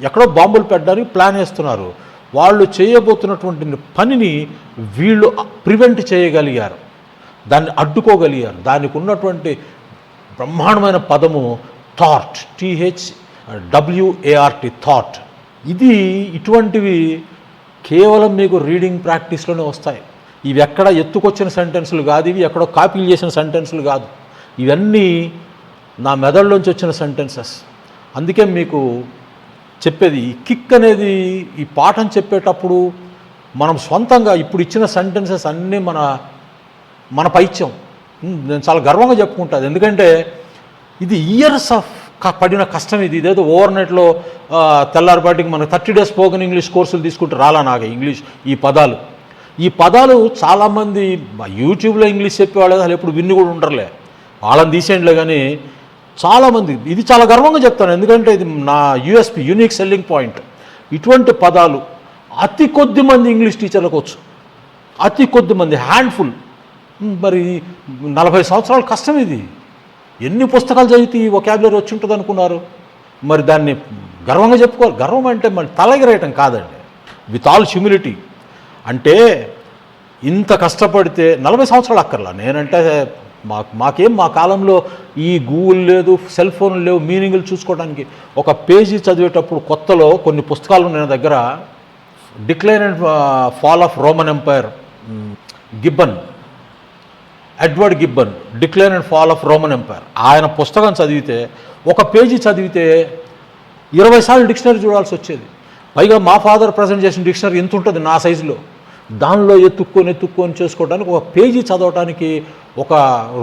[SPEAKER 1] ఎక్కడో బాంబులు పెట్టడానికి ప్లాన్ వేస్తున్నారు. వాళ్ళు చేయబోతున్నటువంటి పనిని వీళ్ళు ప్రివెంట్ చేయగలిగారు, దాన్ని అడ్డుకోగలిగారు. దానికి ఉన్నటువంటి బ్రహ్మాండమైన పదము థాట్, THWART, థాట్. ఇది ఇటువంటివి కేవలం మీకు రీడింగ్ ప్రాక్టీస్లోనే వస్తాయి. ఇవి ఎక్కడ ఎత్తుకొచ్చిన సెంటెన్సులు కాదు, ఇవి ఎక్కడో కాపీలు చేసిన సెంటెన్సులు కాదు, ఇవన్నీ నా మెదడులోంచి వచ్చిన సెంటెన్సెస్. అందుకే మీకు చెప్పేది, ఈ కిక్ అనేది ఈ పాఠం చెప్పేటప్పుడు మనం సొంతంగా ఇప్పుడు ఇచ్చిన సెంటెన్సెస్ అన్నీ మన పైత్యం. నేను చాలా గర్వంగా చెప్పుకుంటాను, ఎందుకంటే ఇది ఇయర్స్ ఆఫ్ పడిన కష్టం. ఇదేదో ఓవర్ నైట్లో తెల్లారిపాటికి మన 30 days స్పోకెన్ ఇంగ్లీష్ కోర్సులు తీసుకుంటూ రాలా నాకు ఇంగ్లీష్. ఈ పదాలు చాలామంది యూట్యూబ్లో ఇంగ్లీష్ చెప్పేవాళ్ళు అసలు ఎప్పుడు విన్ని కూడా ఉంటారులే, వాళ్ళని తీసేయండిలే. కానీ చాలామంది, ఇది చాలా గర్వంగా చెప్తాను, ఎందుకంటే ఇది నా యూఎస్పి, యూనిక్ సెల్లింగ్ పాయింట్. ఇటువంటి పదాలు అతి కొద్ది మంది ఇంగ్లీష్ టీచర్లకు వచ్చు, అతి కొద్ది మంది, హ్యాండ్ఫుల్. మరి 40 సంవత్సరాల కష్టం ఇది. ఎన్ని పుస్తకాలు చదివితే ఈ వొకాబులరీ వచ్చి ఉంటుంది అనుకున్నారు? మరి దాన్ని గర్వంగా చెప్పుకోవాలి. గర్వం అంటే మళ్ళీ తలగిరేయటం కాదండి, విత్ ఆల్ హ్యూమిలిటీ. అంటే ఇంత కష్టపడితే 40 సంవత్సరాలు అక్కర్లా. నేనంటే మా కాలంలో ఈ గూగుల్ లేదు, సెల్ ఫోన్లు లేవు, మీనింగ్లు చూసుకోవడానికి. ఒక పేజీ చదివేటప్పుడు కొత్తలో కొన్ని పుస్తకాలు ఉన్నాయి నా దగ్గర. Decline and fall of Roman empire, Edward Gibbon, decline and fall of Roman empire. ఆయన పుస్తకం చదివితే, ఒక పేజీ చదివితే 20 సార్లు డిక్షనరీ చూడాల్సి వచ్చేది. పైగా మా ఫాదర్ ప్రజెంట్ చేసిన డిక్షనరీ ఎంత ఉంటుంది నా సైజులో, దానిలో ఎత్తుక్కొని చేసుకోవడానికి ఒక పేజీ చదవడానికి ఒక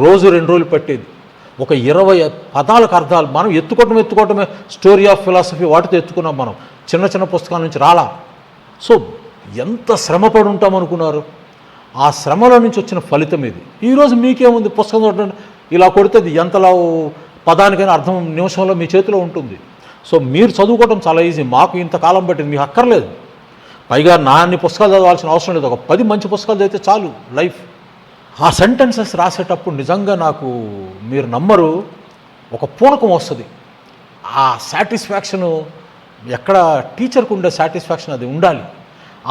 [SPEAKER 1] రోజు 2 రోజులు పట్టేది. ఒక 20 పదాలకు అర్థాలు మనం ఎత్తుకోవటమే. స్టోరీ ఆఫ్ ఫిలాసఫీ వాటితో ఎత్తుకున్నాం మనం, చిన్న పుస్తకాల నుంచి రాలా. సో ఎంత శ్రమపడి ఉంటాం అనుకున్నారు? ఆ శ్రమలో నుంచి వచ్చిన ఫలితం ఇది. ఈరోజు మీకేముంది, పుస్తకం చూడండి, ఇలా కొడితే ఎంతలా పదానికైనా అర్థం నిమిషంలో మీ చేతిలో ఉంటుంది. సో మీరు చదువుకోవడం చాలా ఈజీ. మాకు ఇంతకాలం పట్టింది, మీకు అక్కర్లేదు. పైగా నాన్ని పుస్తకాలు చదవాల్సిన అవసరం లేదు, ఒక 10 మంచి పుస్తకాలు చదివితే చాలు లైఫ్. ఆ సెంటెన్సెస్ రాసేటప్పుడు నిజంగా నాకు, మీరు నమ్మరు, ఒక పూనకం వస్తుంది. ఆ సాటిస్ఫాక్షను ఎక్కడ టీచర్కు ఉండే సాటిస్ఫాక్షన్ అది ఉండాలి.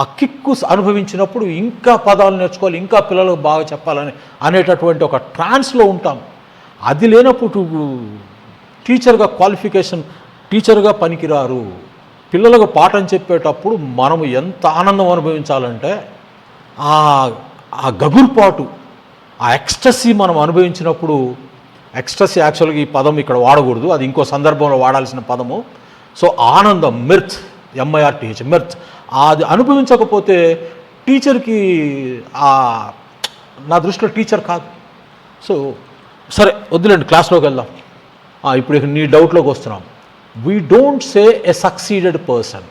[SPEAKER 1] ఆ కిక్కు అనుభవించినప్పుడు ఇంకా పదాలు నేర్చుకోవాలి, ఇంకా పిల్లలకు బాగా చెప్పాలని అనేటటువంటి ఒక ట్రాన్స్లో ఉంటాం. అది లేనప్పుడు టీచర్గా క్వాలిఫికేషన్, టీచర్గా పనికిరారు. పిల్లలకు పాఠం చెప్పేటప్పుడు మనము ఎంత ఆనందం అనుభవించాలంటే ఆ గగుర్పాటు, ఆ ఎక్స్టసీ మనం అనుభవించినప్పుడు, ఎక్స్టసీ యాక్చువల్గా ఈ పదం ఇక్కడ వాడకూడదు, అది ఇంకో సందర్భంలో వాడాల్సిన పదము. సో ఆనందం, మిర్త్, MIRTH, మిర్త్, అది అనుభవించకపోతే టీచర్కి నా దృష్టిలో టీచర్ కాదు. సో సరే వద్దులేండి, క్లాస్లోకి వెళ్దాం. ఇప్పుడు నీ డౌట్లోకి వస్తున్నాం. We don't say a succeeded person,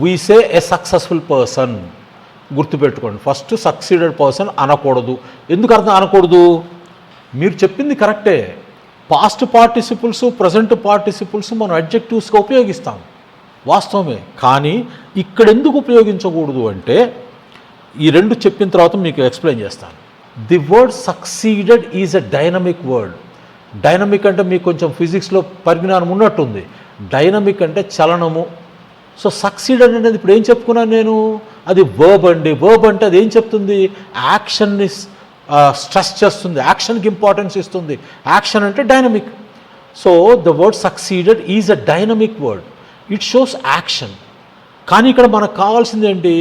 [SPEAKER 1] we say a successful person. గుర్తుపెట్టుకోండి, ఫస్ట్ సక్సీడెడ్ పర్సన్ అనకూడదు. ఎందుకు అర్థం అనకూడదు? మీరు చెప్పింది కరెక్టే. పాస్ట్ పార్టిసిపుల్స్, ప్రజెంట్ పార్టిసిపుల్స్ మనం అడ్జెక్టివ్స్గా ఉపయోగిస్తాం, వాస్తవమే. కానీ ఇక్కడ ఎందుకు ఉపయోగించకూడదు అంటే, ఈ 2 చెప్పిన తర్వాత మీకు ఎక్స్ప్లెయిన్ చేస్తాను. The word succeeded is a dynamic word. Dynamic అంటే మీకు కొంచెం ఫిజిక్స్లో పరిజ్ఞానం ఉన్నట్టుంది. డైనమిక్ అంటే చలనము. సో సక్సీడెడ్ అనేది ఇప్పుడు ఏం చెప్పుకున్నాను నేను, అది వర్బ్ అండి. వర్బ్ అంటే అది ఏం చెప్తుంది? యాక్షన్ని స్ట్రెస్ చేస్తుంది, యాక్షన్కి ఇంపార్టెన్స్ ఇస్తుంది. యాక్షన్ అంటే dynamic. So the word succeeded is a dynamic word, it shows action. కానీ ఇక్కడ మనకు కావాల్సింది ఏంటి?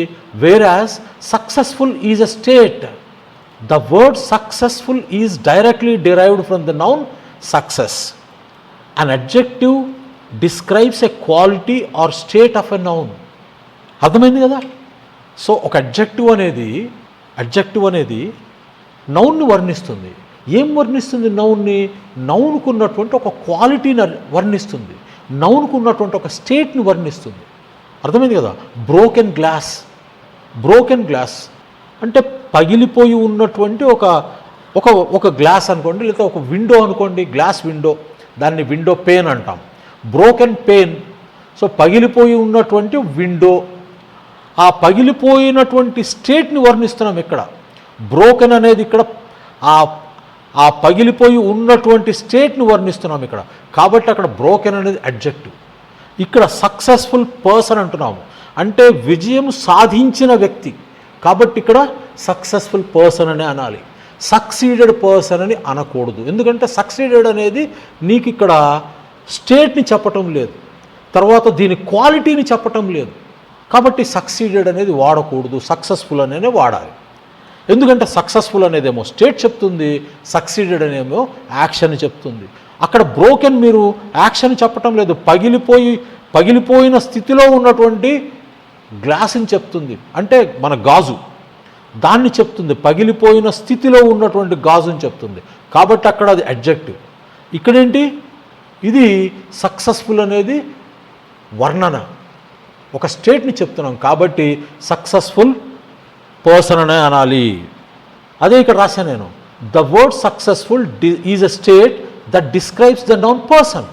[SPEAKER 1] Whereas successful is a state. The word successful is directly derived from the noun success. An adjective describes a quality or state of a noun. అర్థమైంది కదా? So ఒక adjective అనేది నౌన్ని వర్ణిస్తుంది. ఏం వర్ణిస్తుంది నౌన్ని? నౌన్కు ఉన్నటువంటి ఒక క్వాలిటీని వర్ణిస్తుంది, నౌన్కు ఉన్నటువంటి ఒక స్టేట్ని వర్ణిస్తుంది. అర్థమైంది కదా? బ్రోకెన్ గ్లాస్ అంటే పగిలిపోయి ఉన్నటువంటి ఒక గ్లాస్ అనుకోండి, లేదా ఒక విండో అనుకోండి, గ్లాస్ విండో, దాన్ని విండో పేన్ అంటాం. Broken pane. సో పగిలిపోయి ఉన్నటువంటి విండో, ఆ పగిలిపోయినటువంటి స్టేట్ని వర్ణిస్తున్నాం ఇక్కడ. బ్రోకెన్ అనేది ఇక్కడ ఆ పగిలిపోయి ఉన్నటువంటి స్టేట్ని వర్ణిస్తున్నాం ఇక్కడ. కాబట్టి అక్కడ బ్రోకెన్ అనేది అడ్జెక్టివ్. ఇక్కడ సక్సెస్ఫుల్ పర్సన్ అంటున్నాము. అంటే విజయం సాధించిన వ్యక్తి. కాబట్టి ఇక్కడ సక్సెస్ఫుల్ పర్సన్ అని అనాలి, సక్సీడెడ్ పర్సన్ అని అనకూడదు. ఎందుకంటే సక్సీడెడ్ అనేది నీకు ఇక్కడ స్టేట్ని చెప్పటం లేదు, తర్వాత దీని క్వాలిటీని చెప్పటం లేదు. కాబట్టి సక్సీడెడ్ అనేది వాడకూడదు, సక్సెస్ఫుల్ అనేది వాడాలి. ఎందుకంటే సక్సెస్ఫుల్ అనేదేమో స్టేట్ చెప్తుంది, సక్సీడెడ్ అనేమో యాక్షన్ చెప్తుంది. అక్కడ బ్రోకెన్ మీరు యాక్షన్ చెప్పటం లేదు, పగిలిపోయిన స్థితిలో ఉన్నటువంటి గ్లాస్ని చెప్తుంది. అంటే మన గాజు దాన్ని చెప్తుంది, పగిలిపోయిన స్థితిలో ఉన్నటువంటి గాజుని చెప్తుంది. కాబట్టి అక్కడ అది అడ్జెక్టివ్. ఇక్కడేంటి, ఇది సక్సెస్ఫుల్ అనేది వర్ణన, ఒక స్టేట్ని చెప్తున్నాం. కాబట్టి సక్సెస్ఫుల్ పర్సన్ అనే అనాలి. అదే ఇక్కడ రాశాను నేను, the word successful is a state that describes the noun person.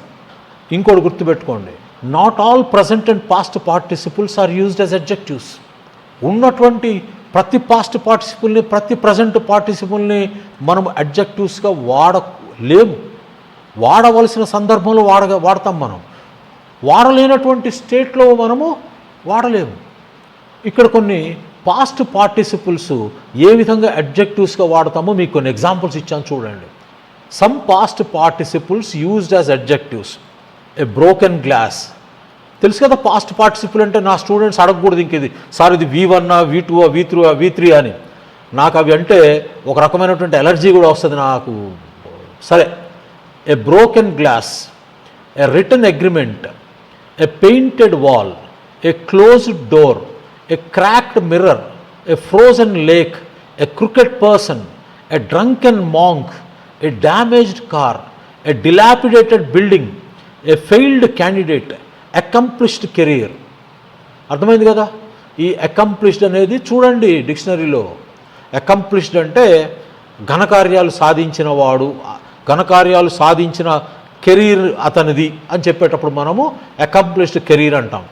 [SPEAKER 1] ఇంకోటి గుర్తుపెట్టుకోండి, not all present and past participles are used as adjectives. ఉన్నటువంటి ప్రతి పాస్ట్ పార్టిసిపుల్ని, ప్రతి ప్రజెంట్ పార్టిసిపుల్ని మనం అడ్జెక్టివ్స్గా వాడలేము. వాడవలసిన సందర్భంలో వాడతాం మనం, వాడలేనటువంటి స్టేట్లో మనము వాడలేము. ఇక్కడ కొన్ని పాస్ట్ పార్టిసిపుల్స్ ఏ విధంగా అడ్జెక్టివ్స్గా వాడతామో మీకు కొన్ని ఎగ్జాంపుల్స్ ఇచ్చాను చూడండి. Some past participles used as adjectives, ఏ బ్రోకెన్ గ్లాస్. తెలుసు కదా పాస్ట్ పార్టిసిపుల్ అంటే. నా స్టూడెంట్స్ అడగకూడదు ఇంక ఇది, సార్ ఇది V1 V2 V3 అని. నాకు అవి అంటే ఒక రకమైనటువంటి ఎలర్జీ కూడా వస్తుంది నాకు. సరే, a broken glass, a written agreement, a painted wall, a closed door, a cracked mirror, a frozen lake, a crooked person, a drunken monk, a damaged car, a dilapidated building, a failed candidate, accomplished career. అర్థమైంది కదా. ఈ accomplished అనేది చూడండి డిక్షనరీలో. Accomplished అంటే ఘనకార్యాలు సాధించిన వాడు, ఘనకార్యాలు సాధించిన career అతనిది అని చెప్పేటప్పుడు మనము అకంప్లిష్డ్ కెరీర్ అంటాం.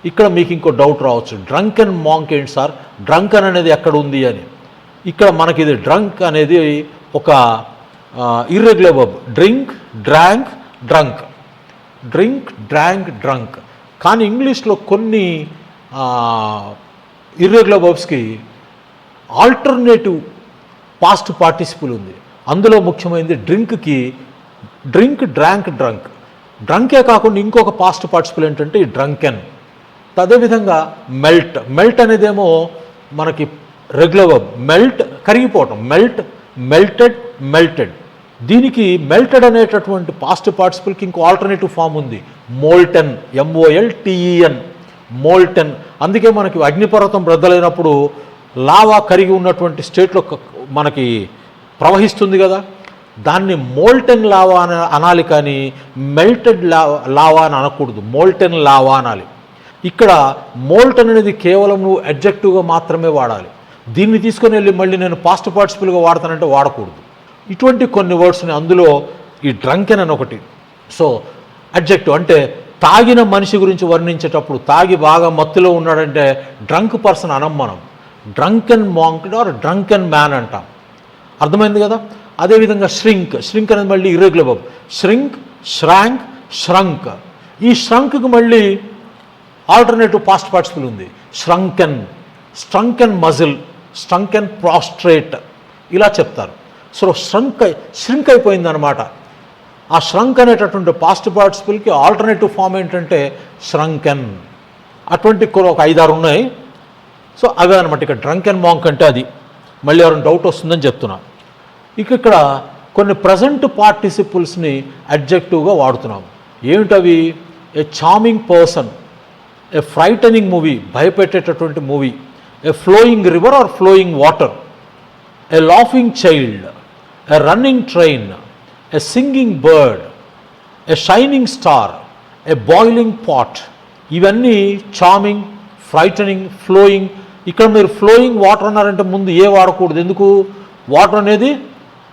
[SPEAKER 1] ఇక్కడ మీకు ఇంకో డౌట్ రావచ్చు, డ్రంకెన్ మాంక్ ఏంటి సార్, డ్రంకన్ అనేది ఎక్కడ ఉంది అని. ఇక్కడ మనకి ఇది డ్రంక్ అనేది ఒక irregular verb. Drink, drank, drunk, drink, drank, drunk. కానీ ఇంగ్లీష్లో కొన్ని ఇర్రెగ్యులర్ వర్బ్స్కి ఆల్టర్నేటివ్ పాస్ట్ పార్టిసిపుల్ ఉంది. అందులో ముఖ్యమైనది డ్రింక్కి డ్రింక్, డ్రాంక్, డ్రంక్. డ్రంకే కాకుండా ఇంకొక పాస్ట్ పార్టిసిపుల్ ఏంటంటే ఈ డ్రంకెన్. అదేవిధంగా మెల్ట్, మెల్ట్ అనేదేమో మనకి రెగ్యులర్ వర్బ్. మెల్ట్ కరిగిపోవటం, మెల్ట్, మెల్టెడ్, మెల్టెడ్. దీనికి మెల్టెడ్ అనేటటువంటి పాస్ట్ పార్టిసిపుల్కి ఇంకో ఆల్టర్నేటివ్ ఫామ్ ఉంది, మోల్టెన్, MOLTEN, మోల్టెన్. అందుకే మనకి అగ్నిపర్వతం బ్రద్దలైనప్పుడు లావా కరిగి ఉన్నటువంటి స్టేట్లో మనకి ప్రవహిస్తుంది కదా, దాన్ని మోల్టెన్ లావా అని అనాలి, కానీ మెల్టెడ్ లావా అని అనకూడదు, మోల్టెన్ లావా అనాలి. ఇక్కడ మోల్టెన్ అనేది కేవలం నువ్వు అడ్జెక్టివ్గా మాత్రమే వాడాలి. దీన్ని తీసుకొని వెళ్ళి మళ్ళీ నేను పాస్ట్ పార్టిసిపుల్గా వాడతానంటే వాడకూడదు. ఇటువంటి కొన్ని వర్డ్స్ని, అందులో ఈ డ్రంకెన్ అని ఒకటి. సో అడ్జెక్టివ్ అంటే తాగిన మనిషి గురించి వర్ణించేటప్పుడు, తాగి బాగా మత్తులో ఉన్నాడంటే డ్రంక్ పర్సన్ అనం మనం, drunken monk or drunken man అంటాం. అర్థమైంది కదా. అదేవిధంగా ష్రింక్, ష్రింక్ అనేది మళ్ళీ irregular verb. Shrink, shrank, shrunk. ఈ ష్రంక్కి మళ్ళీ ఆల్టర్నేటివ్ పాస్ట్ పార్టిసిపుల్ ఉంది, ష్రంకెన్, స్ట్రంకెన్ మజిల్, స్ట్రంకెన్ ప్రాస్ట్రేట్, ఇలా చెప్తారు. సో ష్రింక్ అయిపోయిందనమాట. ఆ ష్రంక్ అనేటటువంటి పాస్ట్ పార్టిసిపుల్కి ఆల్టర్నేటివ్ ఫామ్ ఏంటంటే ష్రంకెన్. అటువంటి ఒక 5-6 ఉన్నాయి. సో అవే అనమాట. ఇక్కడ డ్రంకెన్ మాంక్ అంటే అది. మళ్ళీ ఎవరైనా డౌట్ వస్తుందని చెప్తున్నా. ఇక్కడ కొన్ని ప్రజెంట్ పార్టిసిపుల్స్ని అడ్జెక్టివ్గా వాడుతున్నాం. ఏమిటవి? A charming person, a frightening movie, భయపెట్టేటటువంటి movie, a flowing river or flowing water, a laughing child, a running train, a singing bird, a shining star, a boiling pot. ఇవన్నీ చార్మింగ్, ఫ్రైటనింగ్, ఫ్లోయింగ్. ఇక్కడ మీరు flowing water అన్నారంటే ముందు ఏ వాడకూడదు. ఎందుకు? Water అనేది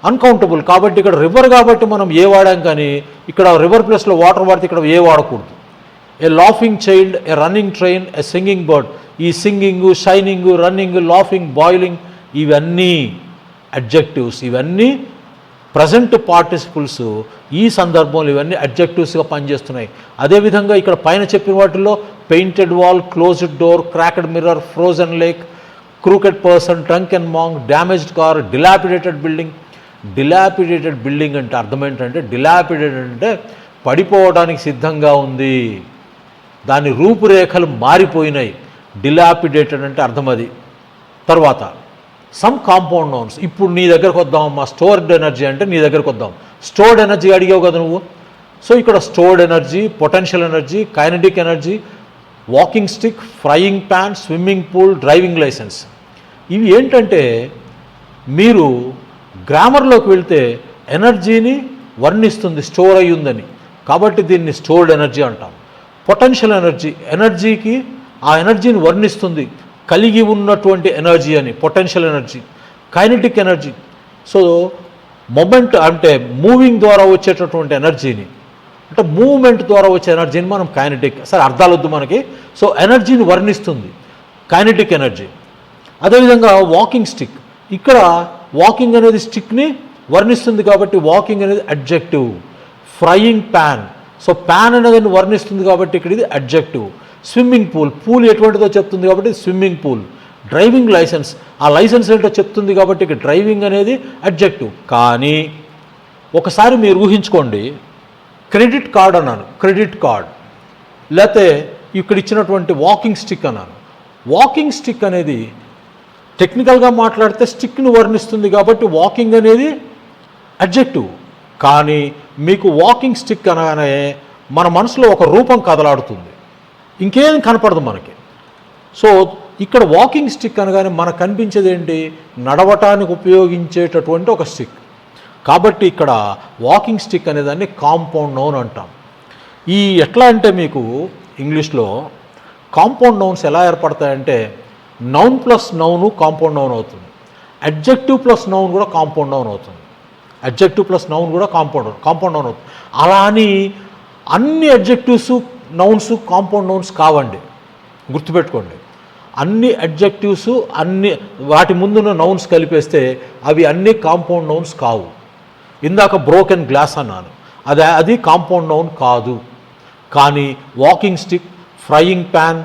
[SPEAKER 1] uncountable కాబట్టి ఇక్కడ రివర్ కాబట్టి మనం ఏ వాడాం, కానీ ఇక్కడ రివర్ ప్లేస్లో వాటర్ వాడితే ఇక్కడ ఏ వాడకూడదు. ఏ laughing child, a running train, a singing bird. ఈ singing, shining, running, laughing, boiling ఇవన్నీ అడ్జెక్టివ్స్. ఇవన్నీ ప్రజెంట్ పార్టిసిపుల్స్ ఈ సందర్భంలో ఇవన్నీ అడ్జెక్టివ్స్గా పనిచేస్తున్నాయి. అదేవిధంగా ఇక్కడ పైన చెప్పిన వాటిల్లో painted wall, closed door, cracked mirror, frozen lake, crooked person, drunken monk, damaged car, dilapidated building. Dilapidated building అంటే అర్థం ఏంటంటే, డిలాపిడేటెడ్ అంటే పడిపోవడానికి సిద్ధంగా ఉంది, దాని రూపురేఖలు మారిపోయినాయి. డిలాపిడేటెడ్ అంటే అర్థం అది. తర్వాత సమ్ కాంపౌండ్ నౌన్స్. ఇప్పుడు నీ దగ్గరకు వద్దామమ్మా, స్టోర్డ్ ఎనర్జీ అంటే నీ దగ్గరకు వద్దాం. స్టోర్డ్ ఎనర్జీ అడిగావు కదా నువ్వు. సో ఇక్కడ stored energy, potential energy, kinetic energy, walking stick, frying pan, swimming pool, driving licence. ఇవి ఏంటంటే మీరు గ్రామర్లోకి వెళ్తే ఎనర్జీని వర్ణిస్తుంది, స్టోర్ అయి ఉందని, కాబట్టి దీన్ని స్టోర్డ్ ఎనర్జీ అంటాం. పొటెన్షియల్ ఎనర్జీ, ఎనర్జీకి ఆ ఎనర్జీని వర్ణిస్తుంది, కలిగి ఉన్నటువంటి ఎనర్జీ అని potential energy. Kinetic energy, so moment అంటే మూవింగ్ ద్వారా వచ్చేటటువంటి ఎనర్జీని, అంటే మూవ్మెంట్ ద్వారా వచ్చే ఎనర్జీని మనం కైనెటిక్, సరే అర్థాలు వద్దు మనకి. సో ఎనర్జీని వర్ణిస్తుంది కైనెటిక్ ఎనర్జీ. అదేవిధంగా వాకింగ్ స్టిక్, ఇక్కడ వాకింగ్ అనేది స్టిక్ని వర్ణిస్తుంది కాబట్టి వాకింగ్ అనేది adjective. Frying pan, so pan అనేది వర్ణిస్తుంది కాబట్టి ఇక్కడ ఇది అడ్జెక్టివ్. స్విమ్మింగ్ పూల్, పూల్ ఎటువంటిదో చెప్తుంది కాబట్టి స్విమ్మింగ్ పూల్. డ్రైవింగ్ లైసెన్స్, ఆ లైసెన్స్ ఏంటో చెప్తుంది కాబట్టి ఇక్కడ డ్రైవింగ్ అనేది అడ్జెక్టివ్. కానీ ఒకసారి మీరు ఊహించుకోండి, క్రెడిట్ కార్డ్ అన్నాను, క్రెడిట్ కార్డ్, లేకపోతే ఇక్కడ ఇచ్చినటువంటి వాకింగ్ స్టిక్ అన్నాను. వాకింగ్ స్టిక్ అనేది టెక్నికల్గా మాట్లాడితే స్టిక్ను వర్ణిస్తుంది కాబట్టి వాకింగ్ అనేది అడ్జెక్టివ్. కానీ మీకు వాకింగ్ స్టిక్ అనగానే మన మనసులో ఒక రూపం కదలాడుతుంది, ఇంకేం కనపడదు మనకి. సో ఇక్కడ వాకింగ్ స్టిక్ అనగానే మనకు కనిపించేది ఏంటి, నడవటానికి ఉపయోగించేటటువంటి ఒక స్టిక్. కాబట్టి ఇక్కడ వాకింగ్ స్టిక్ అనేదాన్ని కాంపౌండ్ నౌన్ అంటాం. ఈ ఎట్లా అంటే మీకు ఇంగ్లీష్లో కాంపౌండ్ నౌన్స్ ఎలా ఏర్పడతాయంటే, noun plus noun compound noun అవుతుంది, అడ్జెక్టివ్ ప్లస్ నౌన్ కూడా కాంపౌండ్ నౌన్ అవుతుంది, అడ్జెక్టివ్ ప్లస్ నౌన్ కూడా కాంపౌండ్ నౌన్ అవుతుంది. అలా అని అన్ని అడ్జెక్టివ్స్ నౌన్స్ కాంపౌండ్ నౌన్స్ కావండి, గుర్తుపెట్టుకోండి. అన్ని అడ్జెక్టివ్స్ అన్ని వాటి ముందున్న నౌన్స్ కలిపేస్తే అవి అన్ని కాంపౌండ్ నౌన్స్ కావు. ఇందాక బ్రోకెన్ గ్లాస్ అన్నాను, అది కాంపౌండ్ నౌన్ కాదు. కానీ walking stick, frying pan,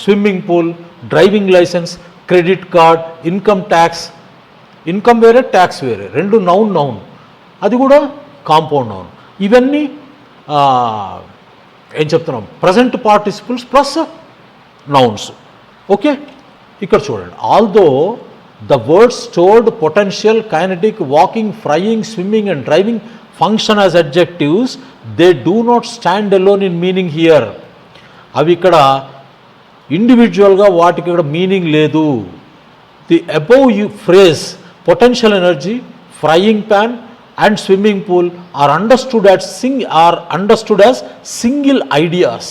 [SPEAKER 1] swimming pool, driving licence, credit card, income tax, income వేరే ట్యాక్స్ వేరే, రెండు నౌన్, అది కూడా కాంపౌండ్ నౌన్. ఇవన్నీ ఏం చెప్తున్నాం, present participles plus nouns. Okay, ఇక్కడ చూడండి. Although the words stored, potential, kinetic, walking, frying, swimming and driving function as adjectives, they do not stand alone in meaning here. అవి ఇక్కడ ఇండివిజువల్గా వాటికి ఇక్కడ మీనింగ్ లేదు. The above phrase potential energy, frying pan and swimming pool are understood as single ideas,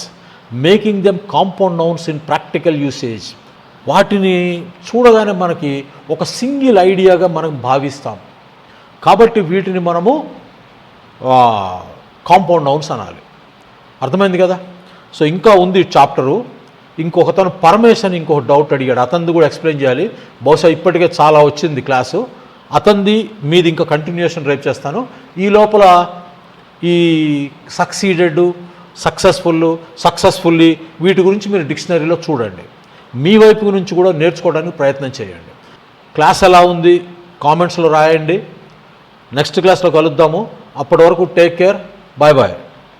[SPEAKER 1] making them compound nouns in practical usage. వాటిని చూడగానే మనకి ఒక సింగిల్ ఐడియాగా మనం భావిస్తాం కాబట్టి వీటిని మనము కాంపౌండ్ నౌన్స్ అనాలి. అర్థమైంది కదా. సో ఇంకా ఉంది చాప్టరు. ఇంకొకతను పరమేశ్ అని ఇంకొక డౌట్ అడిగాడు, అతనిది కూడా ఎక్స్ప్లెయిన్ చేయాలి. బహుశా ఇప్పటికే చాలా వచ్చింది క్లాసు, అతనిది మీది ఇంకా కంటిన్యూషన్ రేపు చేస్తాను. ఈ లోపల ఈ సక్సీడెడ్, సక్సెస్ఫుల్లీ వీటి గురించి మీరు డిక్షనరీలో చూడండి. మీ వైపు నుంచి కూడా నేర్చుకోవడానికి ప్రయత్నం చేయండి. క్లాస్ ఎలా ఉంది కామెంట్స్లో రాయండి. నెక్స్ట్ క్లాస్లో కలుద్దాము. అప్పటి వరకు టేక్ కేర్, బాయ్ బాయ్.